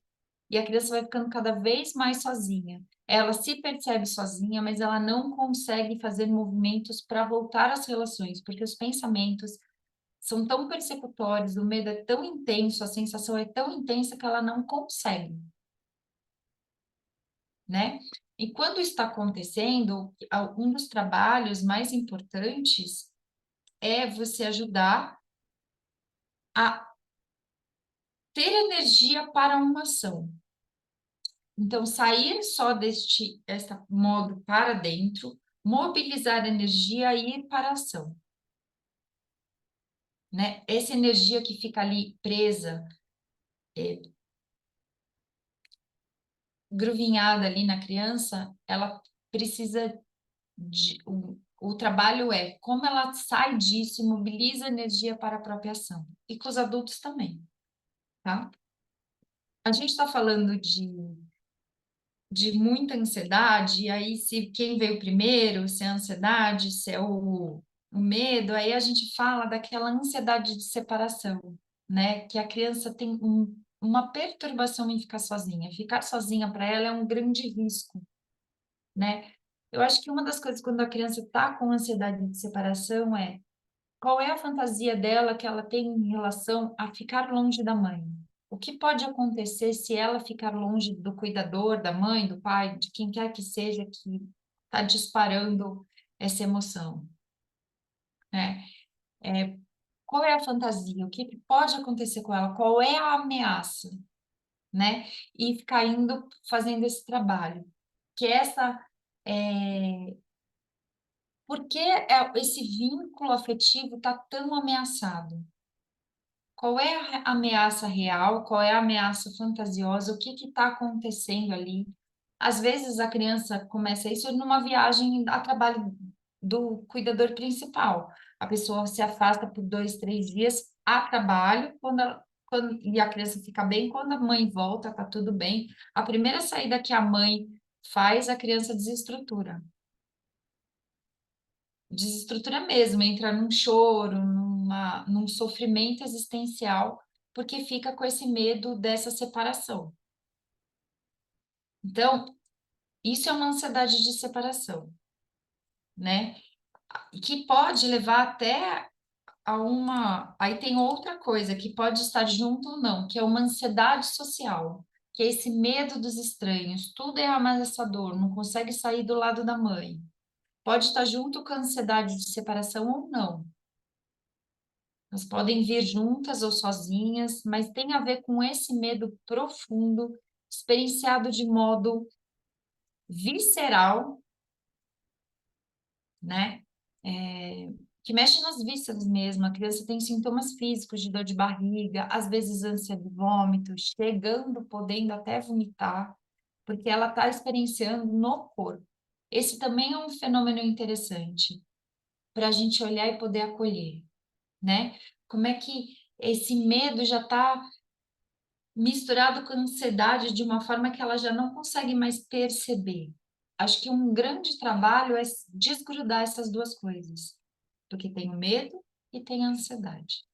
e a criança vai ficando cada vez mais sozinha. Ela se percebe sozinha, mas ela não consegue fazer movimentos para voltar às relações, porque os pensamentos são tão persecutórios, o medo é tão intenso, a sensação é tão intensa que ela não consegue, né? E quando está acontecendo, um dos trabalhos mais importantes é você ajudar a ter energia para uma ação. Então, sair só deste modo para dentro, mobilizar energia e ir para a ação, né? Essa energia que fica ali presa, gruvinhada ali na criança, ela precisa o trabalho é como ela sai disso e mobiliza energia para a própria ação. E com os adultos também, tá? A gente está falando de muita ansiedade, e aí se quem veio primeiro, se é a ansiedade, se é o medo, aí a gente fala daquela ansiedade de separação, né? Que a criança tem uma perturbação em ficar sozinha. Ficar sozinha para ela é um grande risco, né? Eu acho que uma das coisas quando a criança está com ansiedade de separação é qual é a fantasia dela que ela tem em relação a ficar longe da mãe? O que pode acontecer se ela ficar longe do cuidador, da mãe, do pai, de quem quer que seja que está disparando essa emoção, né? Qual é a fantasia? O que pode acontecer com ela? Qual é a ameaça, né? E ficar indo fazendo esse trabalho. Que por que esse vínculo afetivo está tão ameaçado? Qual é a ameaça real? Qual é a ameaça fantasiosa? O que está acontecendo ali? Às vezes a criança começa isso numa viagem a trabalho do cuidador principal. A pessoa se afasta por 2, 3 dias a trabalho, e a criança fica bem, quando a mãe volta, tá tudo bem. A primeira saída que a mãe faz, a criança desestrutura. Desestrutura mesmo, entra num choro, num sofrimento existencial, porque fica com esse medo dessa separação. Então, isso é uma ansiedade de separação, né? Que pode levar até a uma. Aí tem outra coisa que pode estar junto ou não, que é uma ansiedade social, que é esse medo dos estranhos. Tudo é ameaçador, não consegue sair do lado da mãe. Pode estar junto com a ansiedade de separação ou não. Elas podem vir juntas ou sozinhas, mas tem a ver com esse medo profundo, experienciado de modo visceral, né? Que mexe nas vísceras mesmo. A criança tem sintomas físicos de dor de barriga, às vezes ânsia de vômito, chegando, podendo até vomitar, porque ela está experienciando no corpo. Esse também é um fenômeno interessante para a gente olhar e poder acolher, né? Como é que esse medo já está misturado com ansiedade de uma forma que ela já não consegue mais perceber. Acho que um grande trabalho é desgrudar essas duas coisas, porque tem o medo e tem a ansiedade.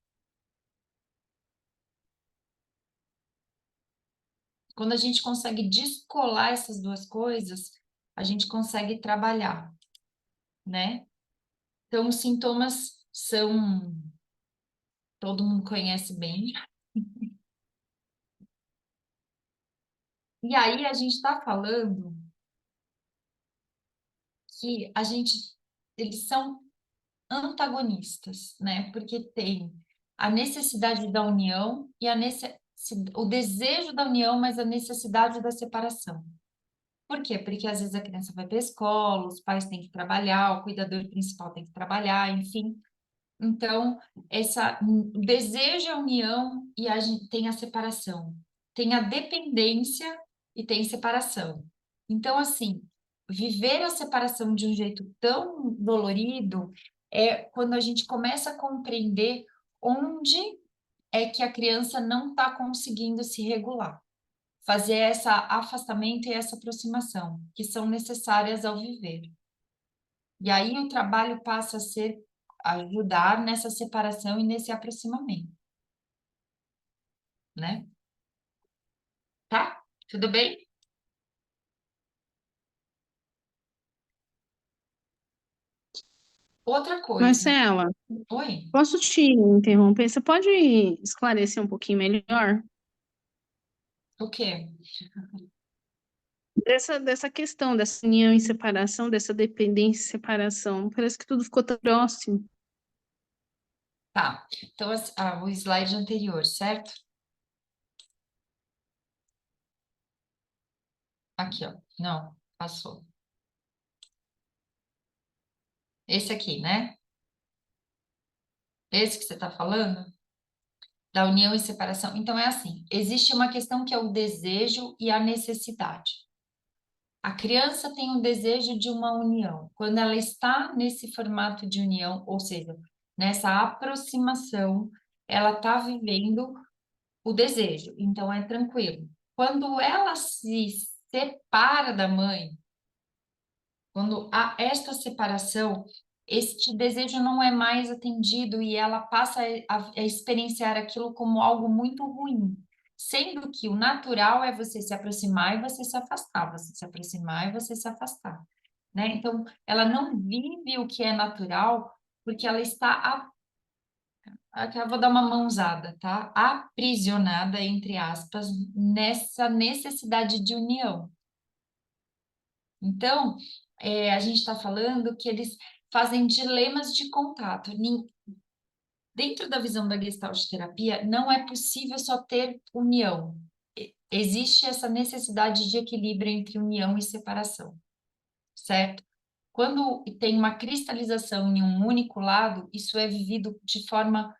Quando a gente consegue descolar essas duas coisas, a gente consegue trabalhar, né? Então, os sintomas são, todo mundo conhece bem. E aí a gente está falando que eles são antagonistas, né? Porque tem a necessidade da união e o desejo da união, mas a necessidade da separação. Por quê? Porque às vezes a criança vai para a escola, os pais têm que trabalhar, o cuidador principal tem que trabalhar, enfim. Então, o desejo é a união e tem a separação. Tem a dependência e tem separação. Então, assim, viver a separação de um jeito tão dolorido é quando a gente começa a compreender onde é que a criança não está conseguindo se regular. Fazer esse afastamento e essa aproximação, que são necessárias ao viver. E aí o trabalho passa a ser ajudar nessa separação e nesse aproximamento. Né? Tá? Tudo bem? Outra coisa. Marcela, Oi? posso te interromper? Você pode esclarecer um pouquinho melhor O quê? dessa questão dessa união e separação, dessa dependência e separação? Parece que tudo ficou tão próximo. Tá. Então, o slide anterior, certo? Aqui, ó. Não, passou. Esse aqui, né? Esse que você está falando? Da união e separação. Então, é assim: existe uma questão que é o desejo e a necessidade. A criança tem um desejo de uma união. Quando ela está nesse formato de união, ou seja, nessa aproximação, ela está vivendo o desejo, então é tranquilo. Quando ela se separa da mãe, quando há esta separação, este desejo não é mais atendido e ela passa a experienciar aquilo como algo muito ruim. Sendo que o natural é você se aproximar e você se afastar, você se aproximar e você se afastar, né? Então, ela não vive o que é natural porque ela está, aqui eu vou dar uma mãozada, tá? Aprisionada, entre aspas, nessa necessidade de união. Então, a gente está falando que eles fazem dilemas de contato. Dentro da visão da Gestalt terapia, não é possível só ter união. Existe essa necessidade de equilíbrio entre união e separação, certo? Quando tem uma cristalização em um único lado, isso é vivido de forma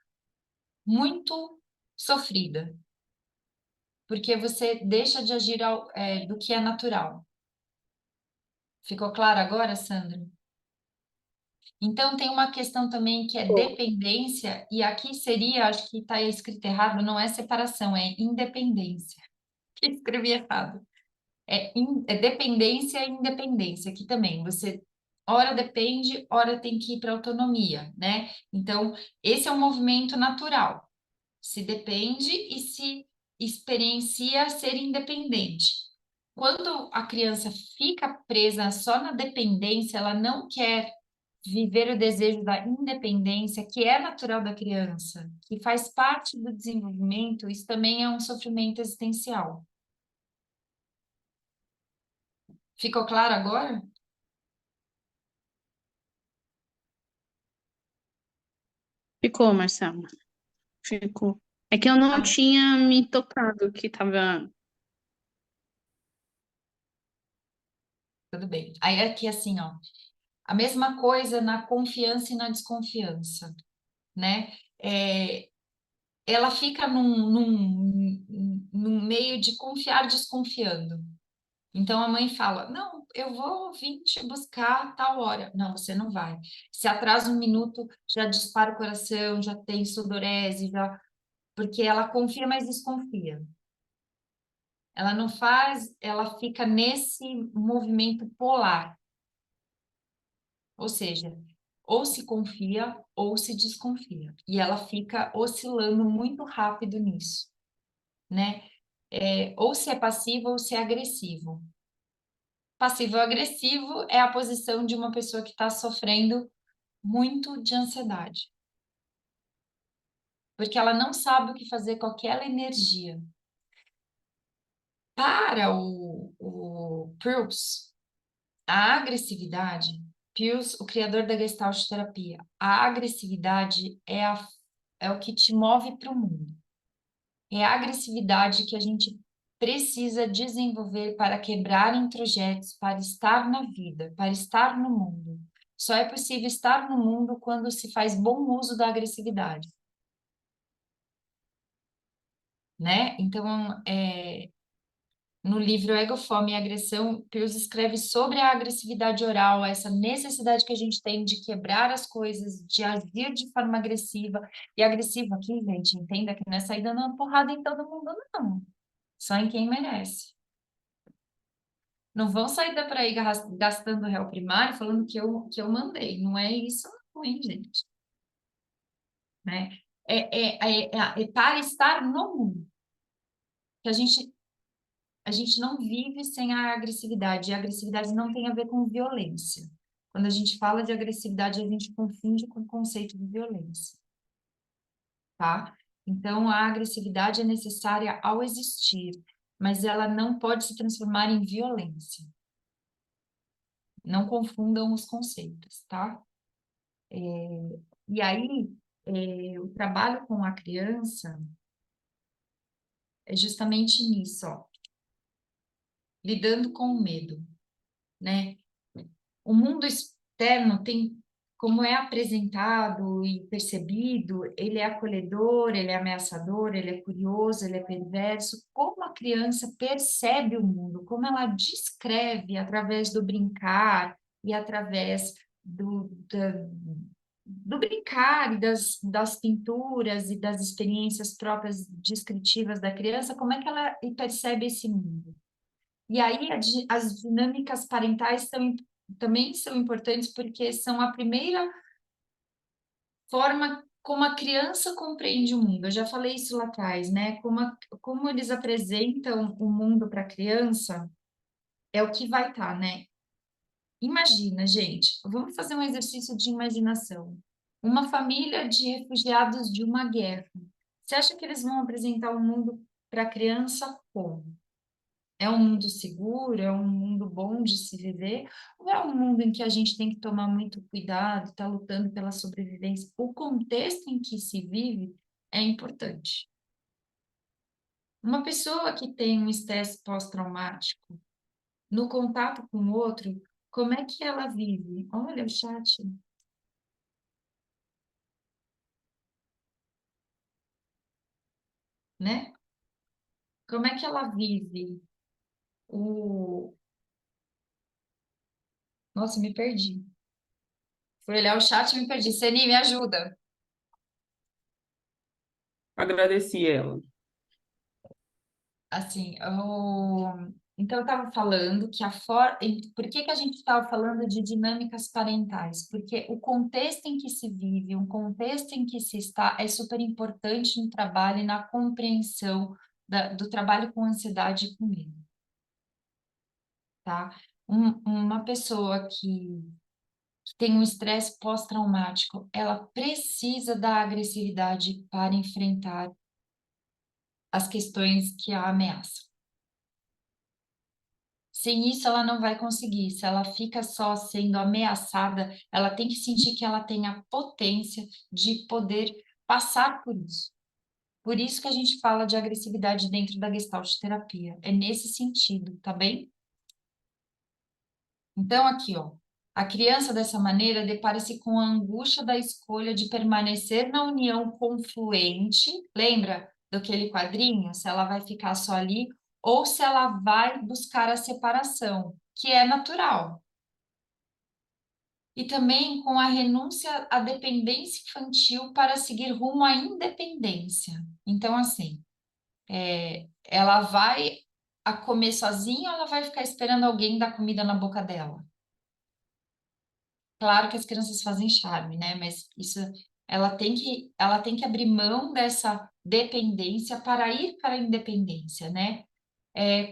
muito sofrida, porque você deixa de agir do que é natural. Ficou claro agora, Sandra? Então, tem uma questão também que é dependência, e aqui seria, acho que está escrito errado, não é separação, é independência. Escrevi errado. É dependência e independência, aqui também. Você, ora depende, ora tem que ir para autonomia, né? Então, esse é um movimento natural. Se depende e se experiencia ser independente. Quando a criança fica presa só na dependência, ela não quer viver o desejo da independência, que é natural da criança, que faz parte do desenvolvimento, isso também é um sofrimento existencial. Ficou claro agora? Ficou, Marcela. Ficou. É que eu não tinha me tocado que estava. Tudo bem. Aí aqui assim, ó, a mesma coisa na confiança e na desconfiança, né? Ela fica num meio de confiar desconfiando. Então a mãe fala: Não, eu vou vir te buscar a tal hora. Não, você não vai. Se atrasa um minuto, já dispara o coração, já tem sudorese, já. Porque ela confia, mas desconfia. Ela não faz, ela fica nesse movimento polar. Ou seja, ou se confia ou se desconfia. E ela fica oscilando muito rápido nisso, né? Ou se é passivo ou se é agressivo. Passivo-agressivo é a posição de uma pessoa que está sofrendo muito de ansiedade. Porque ela não sabe o que fazer com aquela energia. Para o Peirce, a agressividade, Peirce, o criador da Gestalt terapia, a agressividade é a é o que te move para o mundo. É a agressividade que a gente precisa desenvolver para quebrar introjetos, para estar na vida, para estar no mundo. Só é possível estar no mundo quando se faz bom uso da agressividade, né? Então, no livro Ego, Fome e Agressão, Pius escreve sobre a agressividade oral, essa necessidade que a gente tem de quebrar as coisas, de agir de forma agressiva. E agressiva aqui, gente, entenda que não é sair dando uma porrada em todo mundo, não. Só em quem merece. Não vão sair da por aí gastando réu primário falando que eu mandei. Não é isso, não, hein, gente? Né? É para estar no mundo. Que a gente não vive sem a agressividade. E a agressividade não tem a ver com violência. Quando a gente fala de agressividade, a gente confunde com o conceito de violência. Tá? Então, a agressividade é necessária ao existir, mas ela não pode se transformar em violência. Não confundam os conceitos, tá? E aí, o trabalho com a criança é justamente nisso, ó, lidando com o medo, né? O mundo externo tem, como é apresentado e percebido, ele é acolhedor, ele é ameaçador, ele é curioso, ele é perverso. Como a criança percebe o mundo, como ela descreve através do brincar e através do brincar e das pinturas e das experiências próprias descritivas da criança, como é que ela percebe esse mundo? E aí as dinâmicas parentais também são importantes porque são a primeira forma como a criança compreende o mundo. Eu já falei isso lá atrás, né? Como eles apresentam o mundo para a criança é o que vai estar, né? Imagina, gente, vamos fazer um exercício de imaginação. Uma família de refugiados de uma guerra. Você acha que eles vão apresentar o mundo para a criança como? É um mundo seguro? É um mundo bom de se viver? Ou é um mundo em que a gente tem que tomar muito cuidado, está lutando pela sobrevivência? O contexto em que se vive é importante. Uma pessoa que tem um estresse pós-traumático, no contato com o outro, como é que ela vive? Olha o chat. Né? Como é que ela vive o... Nossa, me perdi. Fui olhar o chat e me perdi. Seni, me ajuda. Agradeci ela. Assim, então eu estava falando que por que que a gente estava falando de dinâmicas parentais? Porque o contexto em que se vive, o contexto em que se está, é super importante no trabalho e na compreensão do trabalho com ansiedade e com medo, tá? Uma pessoa que tem um estresse pós-traumático, ela precisa da agressividade para enfrentar as questões que a ameaçam. Sem isso, ela não vai conseguir. Se ela fica só sendo ameaçada, ela tem que sentir que ela tem a potência de poder passar por isso. Por isso que a gente fala de agressividade dentro da Gestalt terapia. É nesse sentido, tá bem? Então, aqui, ó. A criança, dessa maneira, depara-se com a angústia da escolha de permanecer na união confluente. Lembra daquele quadrinho? Se ela vai ficar só ali ou se ela vai buscar a separação, que é natural. E também com a renúncia à dependência infantil para seguir rumo à independência. Então, assim, ela vai a comer sozinha ou ela vai ficar esperando alguém dar comida na boca dela? Claro que as crianças fazem charme, né? Mas isso, ela tem que abrir mão dessa dependência para ir para a independência, né?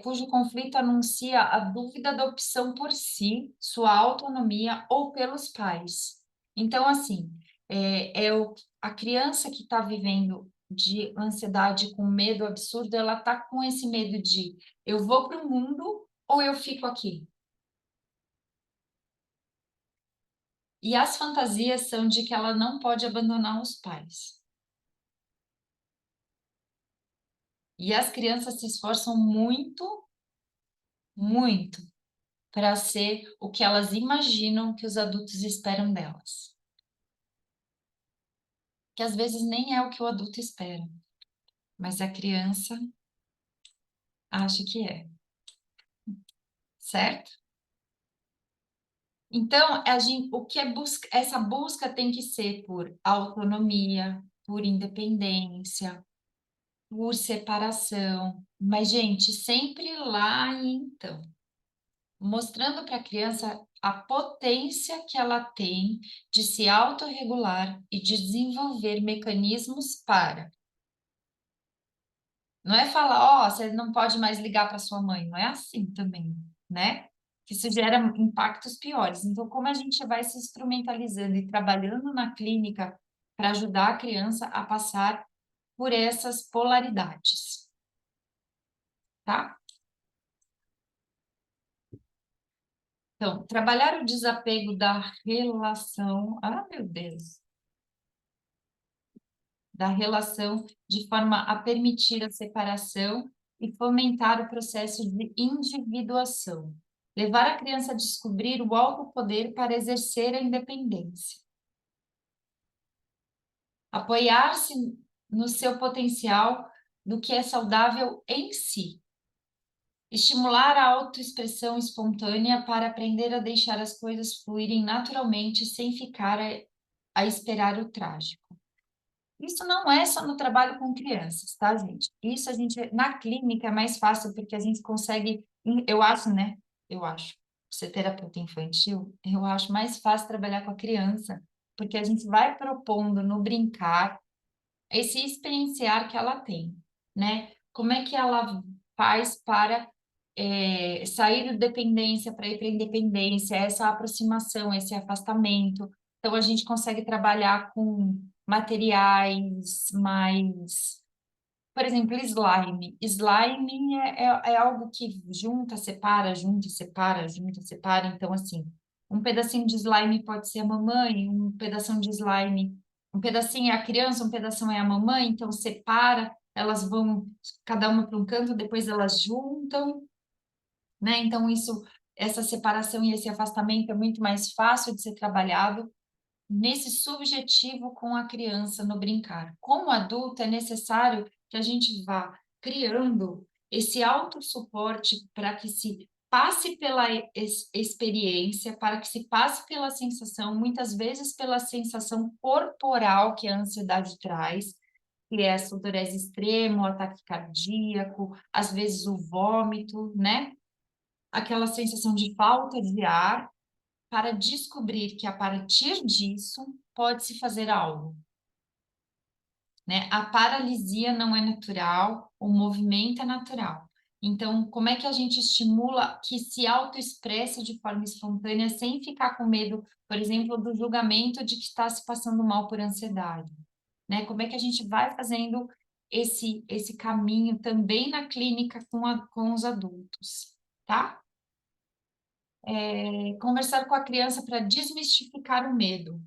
Cujo conflito anuncia a dúvida da opção por si, sua autonomia ou pelos pais. Então, assim, a criança que está vivendo de ansiedade com medo absurdo, ela está com esse medo de eu vou para o mundo ou eu fico aqui? E as fantasias são de que ela não pode abandonar os pais. E as crianças se esforçam muito, muito para ser o que elas imaginam que os adultos esperam delas. Que às vezes nem é o que o adulto espera, mas a criança acha que é. Certo? Então, o que é essa busca tem que ser por autonomia, por independência, por separação. Mas, gente, sempre lá e então, mostrando para a criança a potência que ela tem de se autorregular e de desenvolver mecanismos para. Não é falar, ó, você não pode mais ligar para sua mãe, não é assim também, né? Que isso gera impactos piores. Então, como a gente vai se instrumentalizando e trabalhando na clínica para ajudar a criança a passar por essas polaridades, tá? Então, trabalhar o desapego da relação, meu Deus, da relação de forma a permitir a separação e fomentar o processo de individuação. Levar a criança a descobrir o autopoder para exercer a independência. Apoiar-se no seu potencial do que é saudável em si. Estimular a autoexpressão espontânea para aprender a deixar as coisas fluírem naturalmente sem ficar a esperar o trágico. Isso não é só no trabalho com crianças, tá, gente? Isso a gente, na clínica é mais fácil porque a gente consegue, eu acho, né? Eu acho, ser terapeuta infantil, eu acho mais fácil trabalhar com a criança, porque a gente vai propondo no brincar esse experienciar que ela tem, né? Como é que ela faz para sair da dependência para ir para a independência, essa aproximação, esse afastamento. Então, a gente consegue trabalhar com materiais mais... Por exemplo, slime. Slime é algo que junta, separa, junta, separa, junta, separa. Então, assim, um pedacinho de slime pode ser a mamãe, um pedacinho de slime, um pedacinho é a criança, um pedacinho é a mamãe. Então, separa, elas vão cada uma para um canto, depois elas juntam, né? Então, essa separação e esse afastamento é muito mais fácil de ser trabalhado nesse subjetivo com a criança no brincar. Como adulto, é necessário que a gente vá criando esse autossuporte para que se passe pela experiência, para que se passe pela sensação, muitas vezes pela sensação corporal que a ansiedade traz, que é a sudorese extrema, o ataque cardíaco, às vezes o vômito, né? Aquela sensação de falta de ar, para descobrir que a partir disso pode-se fazer algo, né? A paralisia não é natural, o movimento é natural. Então, como é que a gente estimula que se autoexpresse de forma espontânea sem ficar com medo, por exemplo, do julgamento de que está se passando mal por ansiedade, né? Como é que a gente vai fazendo esse caminho também na clínica com os adultos, tá? Conversar com a criança para desmistificar o medo,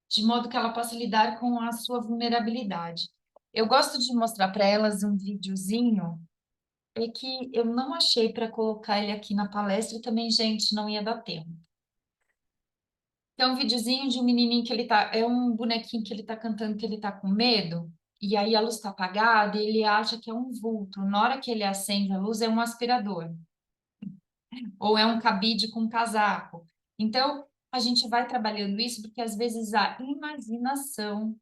de modo que ela possa lidar com a sua vulnerabilidade. Eu gosto de mostrar para elas um videozinho, que eu não achei para colocar ele aqui na palestra e também, gente, não ia dar tempo. É um videozinho de um menininho que é um bonequinho que ele tá cantando que ele tá com medo, e aí a luz está apagada e ele acha que é um vulto. Na hora que ele acende a luz, é um aspirador. Ou é um cabide com casaco. Então, a gente vai trabalhando isso porque às vezes a imaginação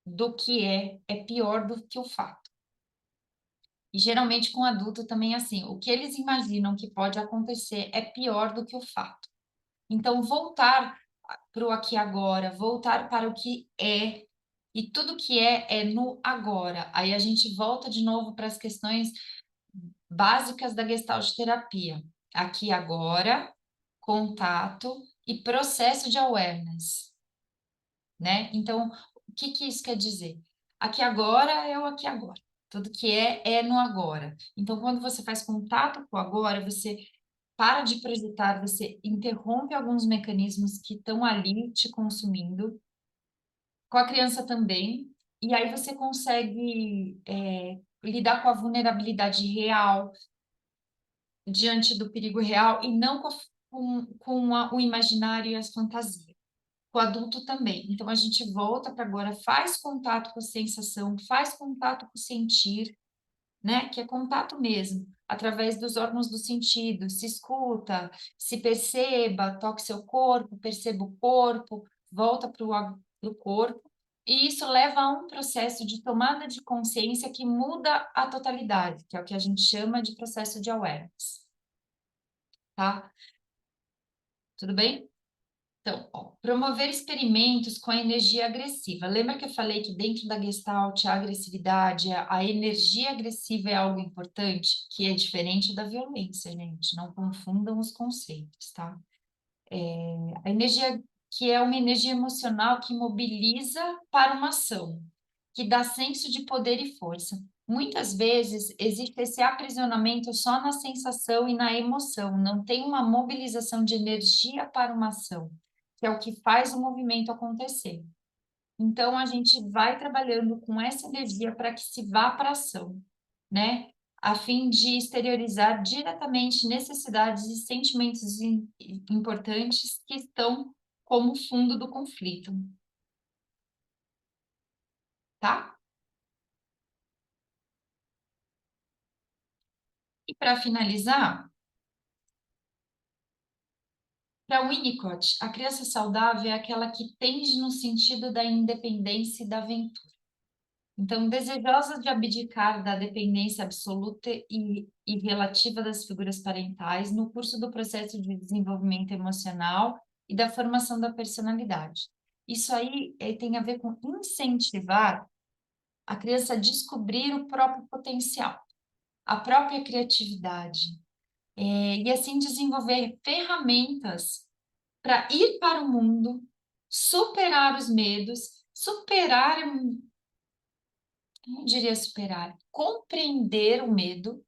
do que é pior do que o fato. E geralmente com adulto também é assim, o que eles imaginam que pode acontecer é pior do que o fato. Então, voltar para o aqui e agora, voltar para o que é, e tudo que é no agora. Aí a gente volta de novo para as questões básicas da Gestalt terapia. Aqui e agora, contato e processo de awareness, né? Então, o que isso quer dizer? Aqui agora é o aqui agora. Tudo que é no agora. Então, quando você faz contato com o agora, você para de projetar, você interrompe alguns mecanismos que estão ali te consumindo, com a criança também, e aí você consegue lidar com a vulnerabilidade real, diante do perigo real, e não o imaginário e as fantasias. O adulto também. Então, a gente volta para agora, faz contato com a sensação, faz contato com o sentir, né? Que é contato mesmo, através dos órgãos do sentido. Se escuta, se perceba, toque seu corpo, perceba o corpo, volta para o corpo. E isso leva a um processo de tomada de consciência que muda a totalidade, que é o que a gente chama de processo de awareness. Tá? Tudo bem? Então, ó, promover experimentos com a energia agressiva. Lembra que eu falei que dentro da Gestalt a agressividade, a energia agressiva é algo importante, que é diferente da violência, gente. Não confundam os conceitos, tá? A energia que é uma energia emocional que mobiliza para uma ação, que dá senso de poder e força. Muitas vezes existe esse aprisionamento só na sensação e na emoção, não tem uma mobilização de energia para uma ação, que é o que faz o movimento acontecer. Então, a gente vai trabalhando com essa energia para que se vá para a ação, né? A fim de exteriorizar diretamente necessidades e sentimentos importantes que estão como fundo do conflito. Tá? E para finalizar, para Winnicott, a criança saudável é aquela que tende no sentido da independência e da aventura. Então, desejosa de abdicar da dependência absoluta e relativa das figuras parentais no curso do processo de desenvolvimento emocional e da formação da personalidade. Isso aí tem a ver com incentivar a criança a descobrir o próprio potencial, a própria criatividade, e assim desenvolver ferramentas para ir para o mundo, superar os medos, superar, não diria superar, compreender o medo,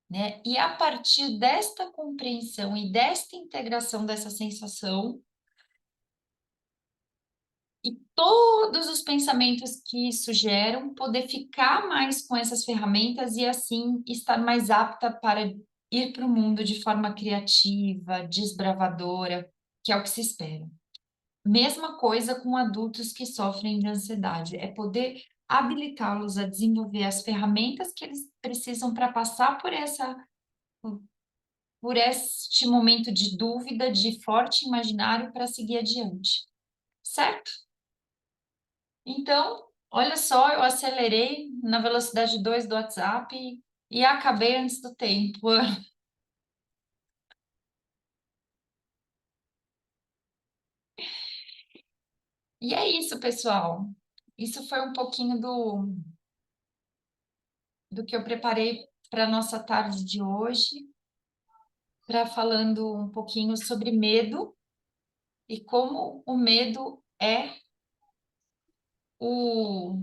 né? E a partir desta compreensão e desta integração dessa sensação, e todos os pensamentos que isso geram, poder ficar mais com essas ferramentas e assim estar mais apta para ir para o mundo de forma criativa, desbravadora, que é o que se espera. Mesma coisa com adultos que sofrem de ansiedade, é poder habilitá-los a desenvolver as ferramentas que eles precisam para passar por este momento de dúvida, de forte imaginário para seguir adiante. Certo? Então, olha só, eu acelerei na velocidade 2 do WhatsApp e acabei antes do tempo. E é isso, pessoal. Isso foi um pouquinho do que eu preparei para a nossa tarde de hoje, para falando um pouquinho sobre medo e como o medo é o,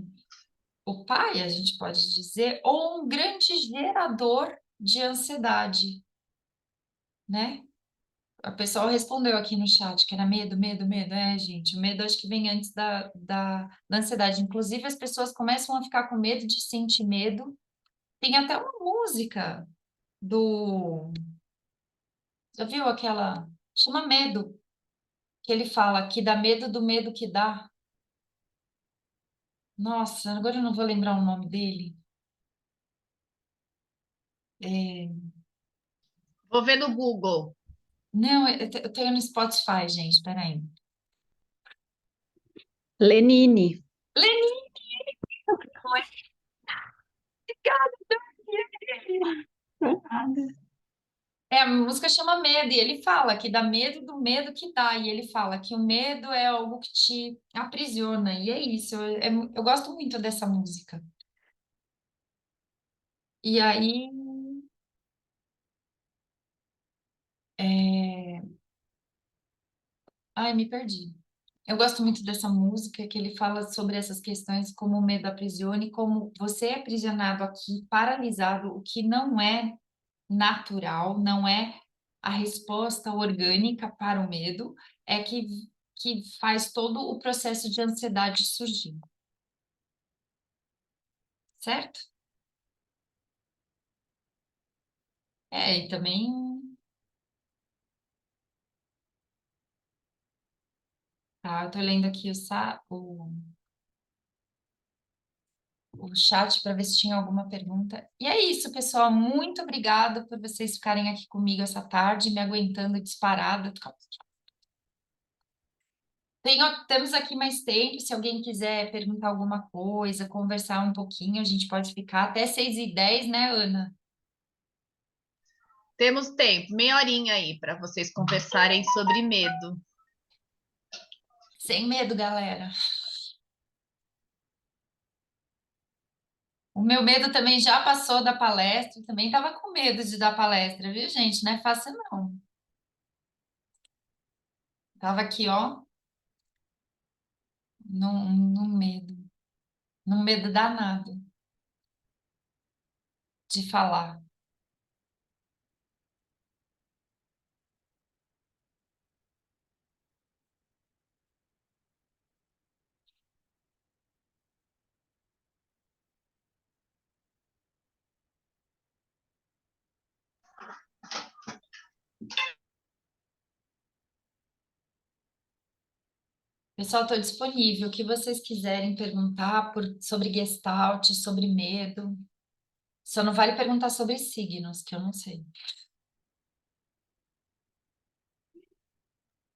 o pai, a gente pode dizer, ou um grande gerador de ansiedade, né? O pessoal respondeu aqui no chat que era medo, medo, medo. É, gente, o medo acho que vem antes da ansiedade. Inclusive, as pessoas começam a ficar com medo de sentir medo. Tem até uma música do... Já viu aquela... Chama Medo, que ele fala que dá medo do medo que dá. Nossa, agora eu não vou lembrar o nome dele. É, Vou ver no Google. não, eu tenho no Spotify, gente, peraí. Lenine. Lenine! É, a música chama Medo, e ele fala que dá medo do medo que dá, e ele fala que o medo é algo que te aprisiona, e é isso, eu gosto muito dessa música. E aí, é... ai, me perdi. Eu gosto muito dessa música, que ele fala sobre essas questões, como o medo aprisiona, e como você é aprisionado aqui, paralisado, o que não é natural, não é a resposta orgânica para o medo, é que faz todo o processo de ansiedade surgir. Certo? E também. Tá, eu tô lendo aqui o chat para ver se tinha alguma pergunta. E é isso, pessoal. Muito obrigada por vocês ficarem aqui comigo essa tarde, me aguentando disparada. Temos aqui mais tempo, se alguém quiser perguntar alguma coisa, conversar um pouquinho, a gente pode ficar até 6h10, né, Ana? Temos tempo, meia horinha aí para vocês conversarem sobre medo. Sem medo, galera. O meu medo também já passou da palestra, também estava com medo de dar palestra, viu, gente? Não é fácil, não. Tava aqui, ó, num medo danado de falar. Pessoal, estou disponível. O que vocês quiserem perguntar sobre Gestalt, sobre medo. Só não vale perguntar sobre signos, que eu não sei.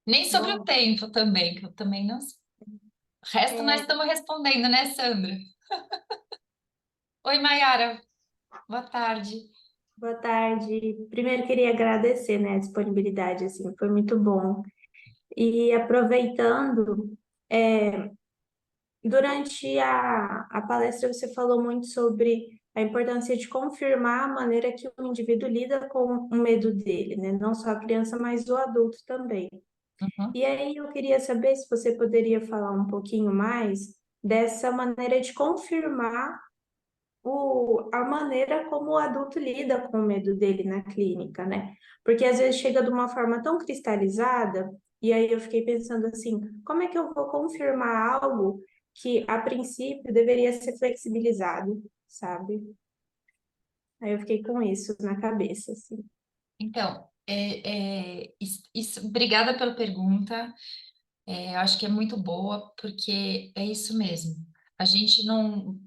Nem sobre o tempo também, que eu também não sei. O resto nós estamos respondendo, né, Sandra? Oi, Mayara. Boa tarde. Boa tarde. Primeiro queria agradecer, né, a disponibilidade, assim, foi muito bom. E aproveitando, durante a palestra você falou muito sobre a importância de confirmar a maneira que o indivíduo lida com o medo dele, né? Não só a criança, mas o adulto também. Uhum. E aí eu queria saber se você poderia falar um pouquinho mais dessa maneira de confirmar a maneira como o adulto lida com o medo dele na clínica, né? Porque às vezes chega de uma forma tão cristalizada, e aí eu fiquei pensando assim, como é que eu vou confirmar algo que a princípio deveria ser flexibilizado, sabe? Aí eu fiquei com isso na cabeça, assim. Então, obrigada pela pergunta. Eu acho que é muito boa, porque é isso mesmo. A gente não,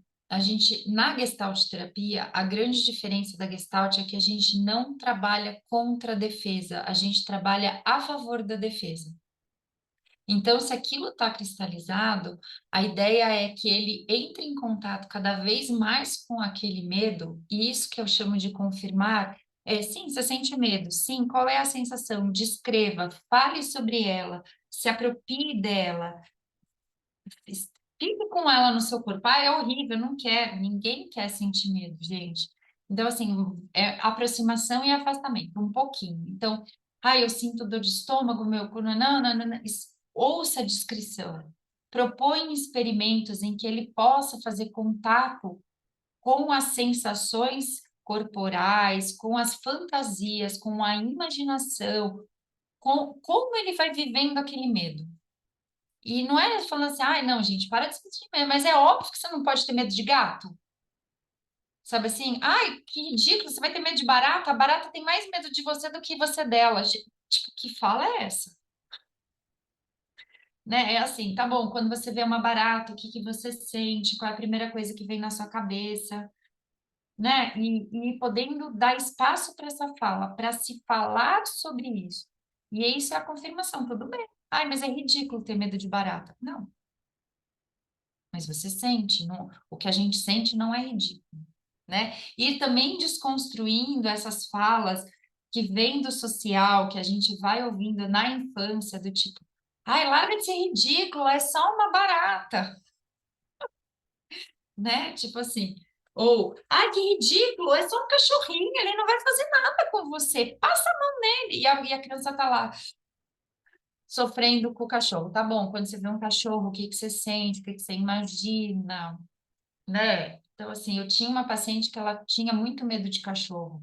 na Gestalt terapia, a grande diferença da Gestalt é que a gente não trabalha contra a defesa, a gente trabalha a favor da defesa. Então, se aquilo está cristalizado, a ideia é que ele entre em contato cada vez mais com aquele medo, e isso que eu chamo de confirmar sim, você sente medo, sim, qual é a sensação? Descreva, fale sobre ela, se aproprie dela, fique com ela no seu corpo. É horrível, não quero, ninguém quer sentir medo, gente. Então, assim, aproximação e afastamento, um pouquinho. Então, eu sinto dor de estômago, não. Ouça a descrição. Propõe experimentos em que ele possa fazer contato com as sensações corporais, com as fantasias, com a imaginação, com como ele vai vivendo aquele medo. E não é falando assim, não, gente, para de sentir medo, mas é óbvio que você não pode ter medo de gato. Sabe assim? Que ridículo, você vai ter medo de barata? A barata tem mais medo de você do que você dela. Tipo, que fala é essa? Né? É assim, tá bom, quando você vê uma barata, o que que você sente? Qual é a primeira coisa que vem na sua cabeça? Né? E podendo dar espaço para essa fala, para se falar sobre isso. E isso é a confirmação, tudo bem. Mas é ridículo ter medo de barata. Não. Mas você sente, não, o que a gente sente não é ridículo, né? E também desconstruindo essas falas que vêm do social, que a gente vai ouvindo na infância, do tipo, larga de ser ridículo, é só uma barata, né? Tipo assim, ou, que ridículo, é só um cachorrinho, ele não vai fazer nada com você, passa a mão nele, e a criança tá lá, sofrendo com o cachorro. Tá bom, quando você vê um cachorro, o que que você sente, o que que você imagina, né? Então, assim, eu tinha uma paciente que ela tinha muito medo de cachorro.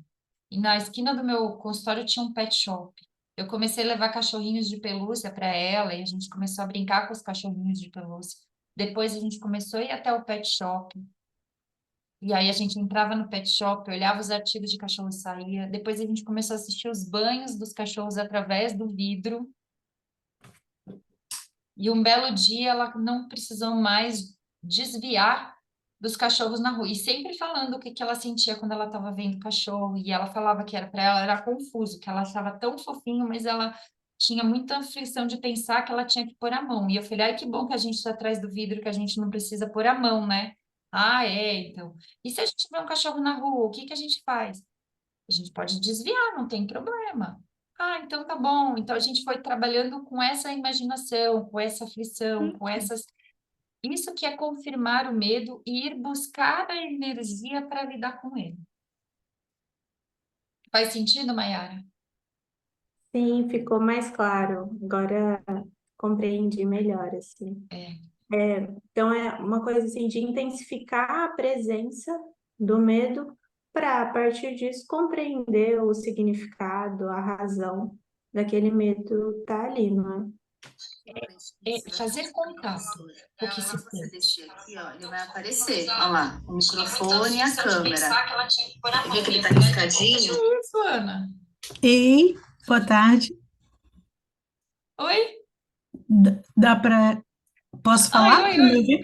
E na esquina do meu consultório tinha um pet shop. Eu comecei a levar cachorrinhos de pelúcia para ela e a gente começou a brincar com os cachorrinhos de pelúcia. Depois a gente começou a ir até o pet shop. E aí a gente entrava no pet shop, olhava os artigos de cachorro e saía. Depois a gente começou a assistir os banhos dos cachorros através do vidro. E um belo dia ela não precisou mais desviar dos cachorros na rua. E sempre falando o que que ela sentia quando ela estava vendo o cachorro. E ela falava que era para ela era confuso, que ela achava tão fofinho, mas ela tinha muita aflição de pensar que ela tinha que pôr a mão. E eu falei, ai, que bom que a gente está atrás do vidro, que a gente não precisa pôr a mão, né? Ah, é, então. E se a gente vê um cachorro na rua, o que que a gente faz? A gente pode desviar, não tem problema. Ah, então tá bom. Então a gente foi trabalhando com essa imaginação, com essa aflição, com essas. Isso que é confirmar o medo e ir buscar a energia para lidar com ele. Faz sentido, Mayara? Sim, ficou mais claro. Agora compreendi melhor, assim. Então é uma coisa assim de intensificar a presença do medo para, a partir disso, compreender o significado, a razão daquele medo tá ali, não é? É fazer contato com o que se sente. Aqui, ó, ele vai aparecer. Olha lá, o microfone e a câmera. Você vê que ele tá riscadinho? Que isso, Ana? Ei, boa tarde. Oi? Dá para. Posso falar? Oi, Tá me oi. ouvindo?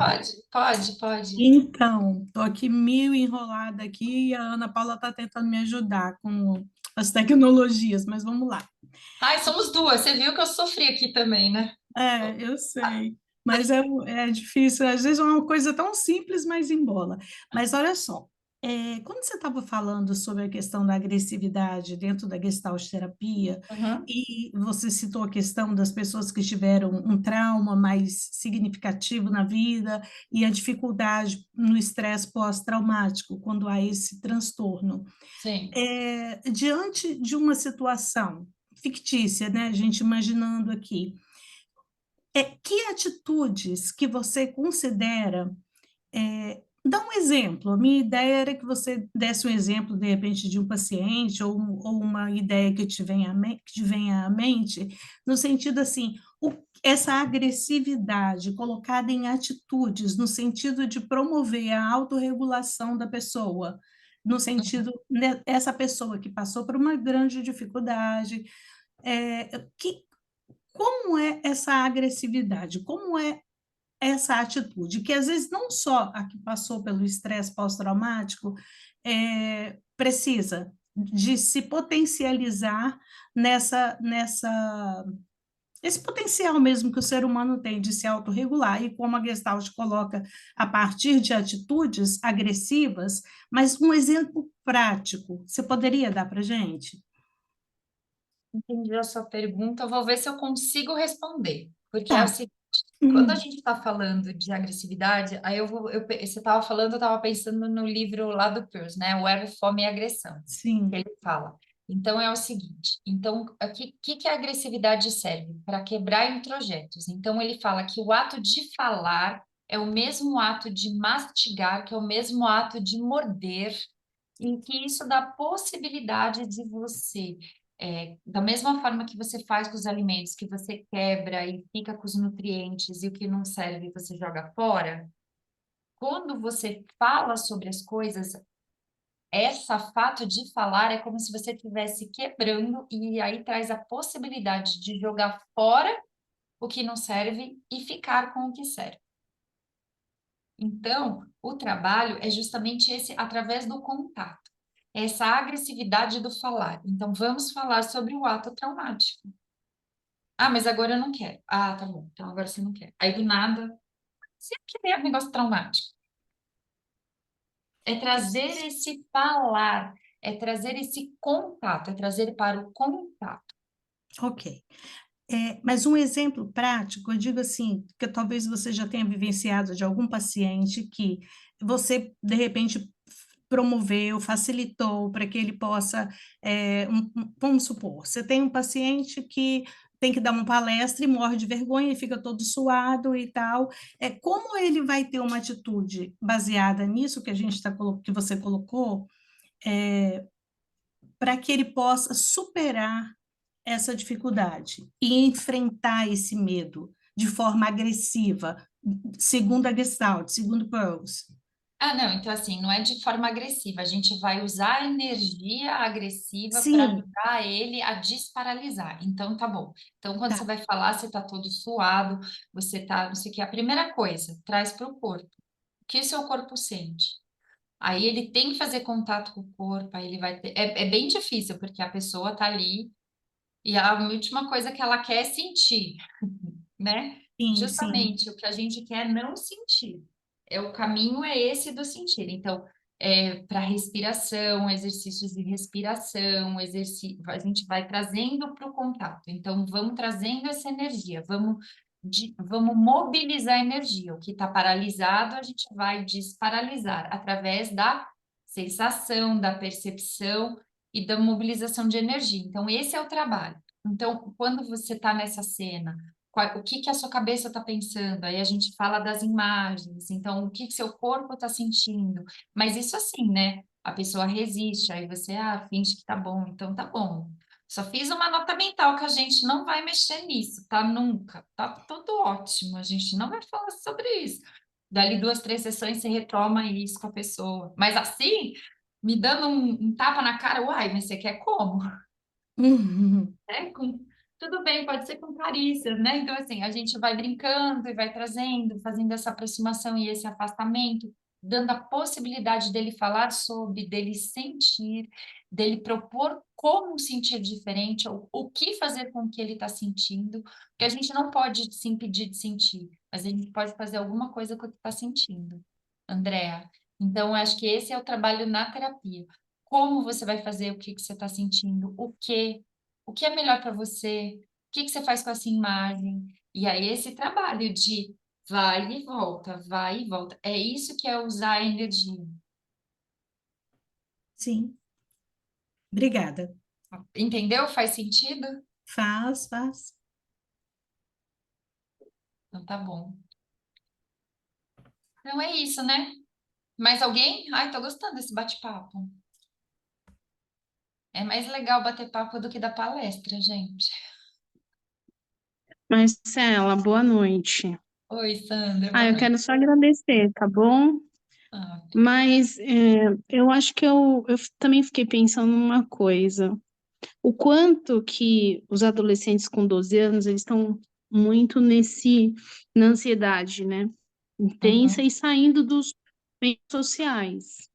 Pode. Então, tô aqui meio enrolada aqui e a Ana Paula está tentando me ajudar com as tecnologias, mas vamos lá. Ai, somos duas. Você viu que eu sofri aqui também, né? Eu sei, mas é difícil, às vezes é uma coisa tão simples, mas embola. Mas olha só, quando você estava falando sobre a questão da agressividade dentro da Gestalt terapia, Uhum. e você citou a questão das pessoas que tiveram um trauma mais significativo na vida e a dificuldade no estresse pós-traumático, quando há esse transtorno. Sim. Diante de uma situação fictícia, né, a gente imaginando aqui, que atitudes que você considera, dá um exemplo, a minha ideia era que você desse um exemplo, de repente, de um paciente ou uma ideia que que te venha à mente, no sentido assim, essa agressividade colocada em atitudes, no sentido de promover a autorregulação da pessoa, no sentido, né, essa pessoa que passou por uma grande dificuldade, que como é essa agressividade? Como é essa atitude? Que às vezes não só a que passou pelo estresse pós-traumático precisa de se potencializar esse potencial mesmo que o ser humano tem de se autorregular, e como a Gestalt coloca a partir de atitudes agressivas, mas um exemplo prático, você poderia dar para a gente? Entendi a sua pergunta. Eu vou ver se eu consigo responder. Porque é o Tá. seguinte, quando a gente está falando de agressividade, aí você estava falando, eu estava pensando no livro lá do Peirce, né? O Ego, Fome e Agressão, que Sim, ele fala. Então, é o seguinte, então, aqui, que a agressividade serve? Para quebrar introjetos. Então, ele fala que o ato de falar é o mesmo ato de mastigar, que é o mesmo ato de morder, em que isso dá possibilidade de você, da mesma forma que você faz com os alimentos, que você quebra e fica com os nutrientes e o que não serve você joga fora, quando você fala sobre as coisas, essa fato de falar é como se você estivesse quebrando e aí traz a possibilidade de jogar fora o que não serve e ficar com o que serve. Então, o trabalho é justamente esse através do contato, essa agressividade do falar. Então, vamos falar sobre o ato traumático. Ah, mas agora eu não quero. Ah, tá bom. Então agora você não quer. Aí do nada, você quer um negócio traumático. É trazer esse falar, é trazer esse contato, é trazer para o contato. ok. Mas um exemplo prático, eu digo assim, que talvez você já tenha vivenciado de algum paciente que você, de repente, promoveu, facilitou para que ele possa, vamos supor, você tem um paciente que tem que dar uma palestra e morre de vergonha e fica todo suado e tal. Como ele vai ter uma atitude baseada nisso que a gente que você colocou, para que ele possa superar essa dificuldade e enfrentar esse medo de forma agressiva, segundo a Gestalt, segundo Peirce? Ah, não, então assim, não é de forma agressiva, a gente vai usar a energia agressiva para Sim, ajudar ele a desparalisar. Então, tá bom. Então, quando você tá. vai falar, você tá todo suado, você tá, não sei o que, a primeira coisa, traz para o corpo. O que o seu corpo sente? Aí ele tem que fazer contato com o corpo, aí ele vai ter... É bem difícil, porque a pessoa tá ali e a última coisa que ela quer é sentir, né? Sim, sim. Justamente o que a gente quer não sentir. O caminho é esse do sentir. Então, para respiração, exercícios de respiração, a gente vai trazendo para o contato. Então, vamos trazendo essa energia, vamos mobilizar a energia. O que está paralisado, a gente vai desparalisar através da sensação, da percepção e da mobilização de energia. Então, esse é o trabalho. Então, quando você está nessa cena, o que que a sua cabeça está pensando? Aí a gente fala das imagens, então o que que seu corpo está sentindo? Mas isso assim, né? A pessoa resiste, aí você, finge que tá bom, então tá bom. Só fiz uma nota mental que a gente não vai mexer nisso, tá? Nunca. Tá tudo ótimo, a gente não vai falar sobre isso. Dali 2, 3 sessões você retoma isso com a pessoa. Mas assim, me dando um tapa na cara, uai, mas você quer como? Uhum. Né? Tudo bem, pode ser com carícias, né? Então, assim, a gente vai brincando e vai trazendo, fazendo essa aproximação e esse afastamento, dando a possibilidade dele falar sobre, dele sentir, dele propor como sentir diferente, ou o que fazer com o que ele está sentindo, porque a gente não pode se impedir de sentir, mas a gente pode fazer alguma coisa com o que está sentindo, Andréa. Então, eu acho que esse é o trabalho na terapia. Como você vai fazer o que que você está sentindo, o que é melhor para você, o que que você faz com essa imagem. E aí, esse trabalho de vai e volta. É isso que é usar a energia. Sim. Obrigada. Entendeu? Faz sentido? Faz, faz. Então tá bom. Então é isso, né? Mais alguém? Ai, tô gostando desse bate-papo. É mais legal bater papo do que dar palestra, gente. Marcela, boa noite. Oi, Sandra, boa Eu noite. quero só agradecer, tá bom? Obrigada. Mas eu acho que eu também fiquei pensando numa coisa. O quanto que os adolescentes com 12 anos, eles estão muito na ansiedade, né? Intensa Uhum. e saindo dos meios sociais.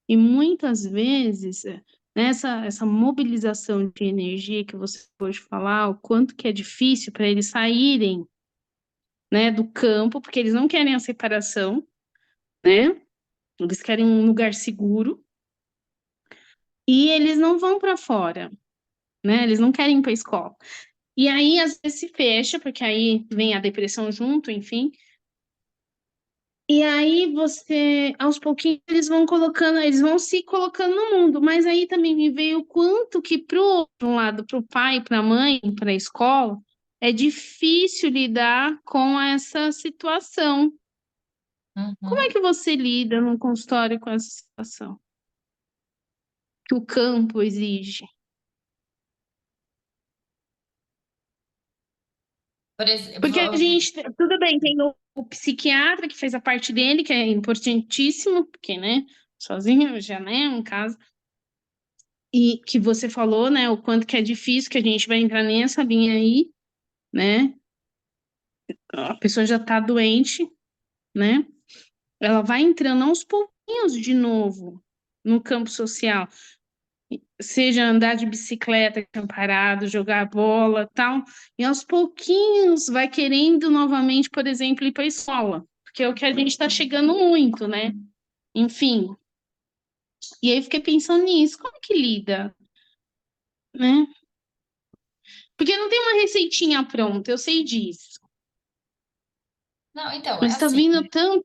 E muitas vezes, essa mobilização de energia que você pode falar, o quanto que é difícil para eles saírem, né, do campo, porque eles não querem a separação, né? Eles querem um lugar seguro e eles não vão para fora, né? Eles não querem ir para a escola. E aí, às vezes, se fecha, porque aí vem a depressão junto, enfim. E aí você, aos pouquinhos, eles vão se colocando no mundo. Mas aí também me veio o quanto que, por um lado, para o pai, para a mãe, para a escola, é difícil lidar com essa situação. Como é Uhum. que você lida num consultório com essa situação que o campo exige? Por exemplo, Porque a gente, tudo bem, tem o psiquiatra que fez a parte dele, que é importantíssimo, porque, né, sozinho já, né, um caso. E que você falou, né, o quanto que é difícil, que a gente vai entrar nessa linha aí, né? A pessoa já tá doente, né? Ela vai entrando aos pouquinhos de novo no campo social. Seja andar de bicicleta, parado, jogar bola, tal, e aos pouquinhos vai querendo novamente, por exemplo, ir para a escola, porque é o que a gente está chegando muito, né? Enfim. E aí eu fiquei pensando nisso, como que lida, né? Porque não tem uma receitinha pronta, eu sei disso. não, então, é Mas está assim. vindo tanto.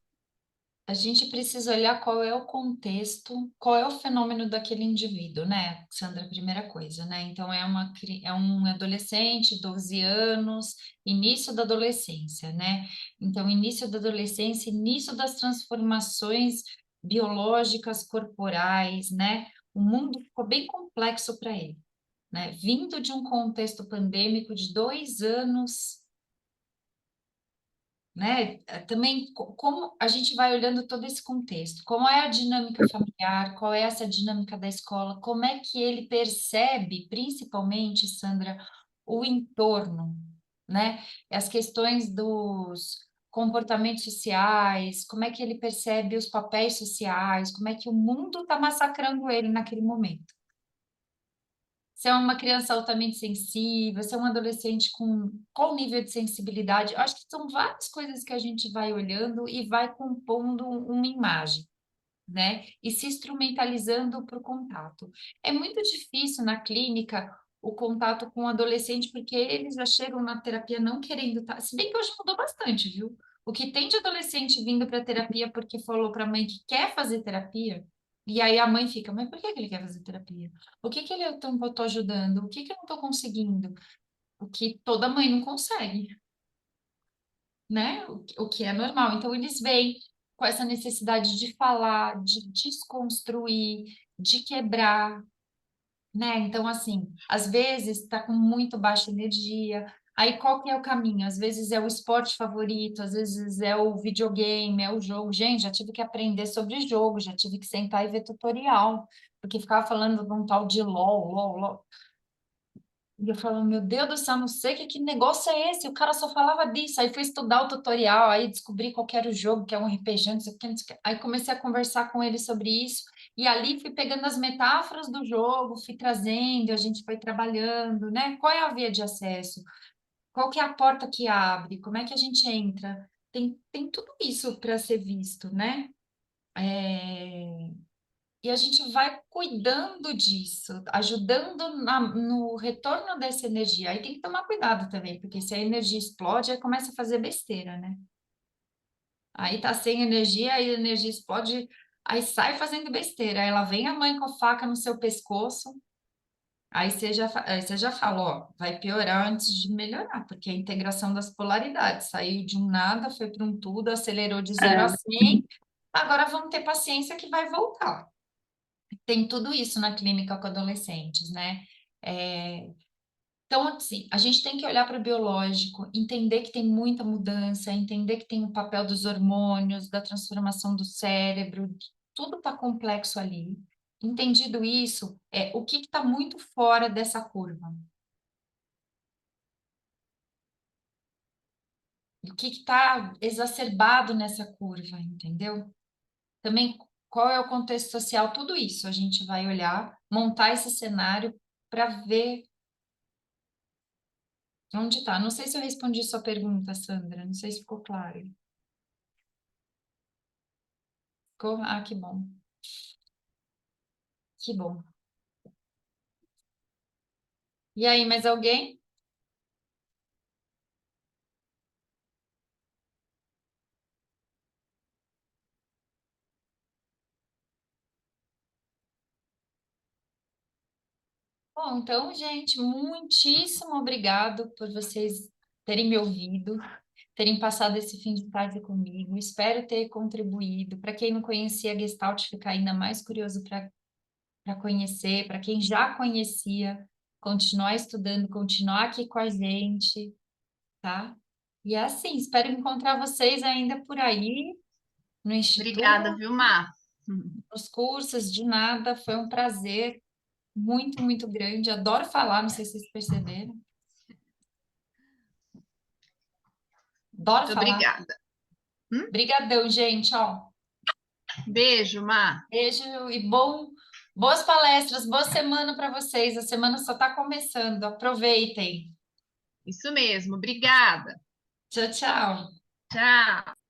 A gente precisa olhar qual é o contexto, qual é o fenômeno daquele indivíduo, né, Sandra? Primeira coisa, né? Então, é um adolescente, 12 anos, início da adolescência, né? Então, início da adolescência, início das transformações biológicas corporais, né? O mundo ficou bem complexo para ele, né? Vindo de um contexto pandêmico de 2 anos né? Também como a gente vai olhando todo esse contexto, como é a dinâmica familiar, qual é essa dinâmica da escola, como é que ele percebe, principalmente, Sandra, o entorno, né? As questões dos comportamentos sociais, como é que ele percebe os papéis sociais, como é que o mundo está massacrando ele naquele momento. Se é uma criança altamente sensível, se é um adolescente com qual nível de sensibilidade, eu acho que são várias coisas que a gente vai olhando e vai compondo uma imagem, né? E se instrumentalizando para o contato. É muito difícil na clínica o contato com o adolescente, porque eles já chegam na terapia não querendo estar. Se bem que hoje mudou bastante, viu? O que tem de adolescente vindo para terapia porque falou para a mãe que quer fazer terapia, e aí a mãe fica, mas por que que ele quer fazer terapia? O que que ele eu tô ajudando? O que que eu não estou conseguindo? O que toda mãe não consegue, né? O que é normal. Então, eles vêm com essa necessidade de falar, de desconstruir, de quebrar, né? Então, assim, às vezes está com muito baixa energia. Aí, qual que é o caminho? Às vezes é o esporte favorito, às vezes é o videogame, é o jogo. Gente, já tive que aprender sobre jogo, já tive que sentar e ver tutorial, porque ficava falando de um tal de LOL, LOL, LOL. E eu falo, meu Deus do céu, não sei que negócio é esse, o cara só falava disso. Aí fui estudar o tutorial, aí descobri qual que era o jogo, que é um RPG, não sei o que, não sei o que. Aí comecei a conversar com ele sobre isso, e ali fui pegando as metáforas do jogo, fui trazendo, a gente foi trabalhando, né? Qual é a via de acesso? Qual que é a porta que abre? Como é que a gente entra? Tem tudo isso para ser visto, né? É, e a gente vai cuidando disso, ajudando no retorno dessa energia. Aí tem que tomar cuidado também, porque se a energia explode, aí começa a fazer besteira, né? Aí tá sem energia, aí a energia explode, aí sai fazendo besteira. Aí ela vem a mãe com a faca no seu pescoço, aí você já fala, ó, vai piorar antes de melhorar, porque é a integração das polaridades saiu de um nada, foi para um tudo, acelerou de 0 a 100, agora vamos ter paciência que vai voltar. Tem tudo isso na clínica com adolescentes, né? É, então, assim, a gente tem que olhar para o biológico, entender que tem muita mudança, entender que tem o papel dos hormônios, da transformação do cérebro, tudo está complexo ali. Entendido isso, o que está muito fora dessa curva? O que está exacerbado nessa curva, entendeu? Também qual é o contexto social, tudo isso a gente vai olhar, montar esse cenário para ver onde está. Não sei se eu respondi sua pergunta, Sandra, não sei se ficou claro. Ficou? Ah, que bom. Que bom. E aí, mais alguém? Bom, então, gente, muitíssimo obrigado por vocês terem me ouvido, terem passado esse fim de tarde comigo. Espero ter contribuído. Para quem não conhecia a Gestalt, ficar ainda mais curioso para conhecer. Para quem já conhecia, continuar estudando, continuar aqui com a gente, tá? E é assim, espero encontrar vocês ainda por aí, no Instituto, Obrigada, Vilmar. nos cursos, de nada. Foi um prazer muito, muito grande. Adoro falar, não sei se vocês perceberam. Adoro Muito falar. obrigada. Obrigadão, gente, ó. Beijo, Mar. Beijo e boas palestras, boa semana para vocês. A semana só está começando. Aproveitem. Isso mesmo, obrigada. Tchau, tchau. Tchau.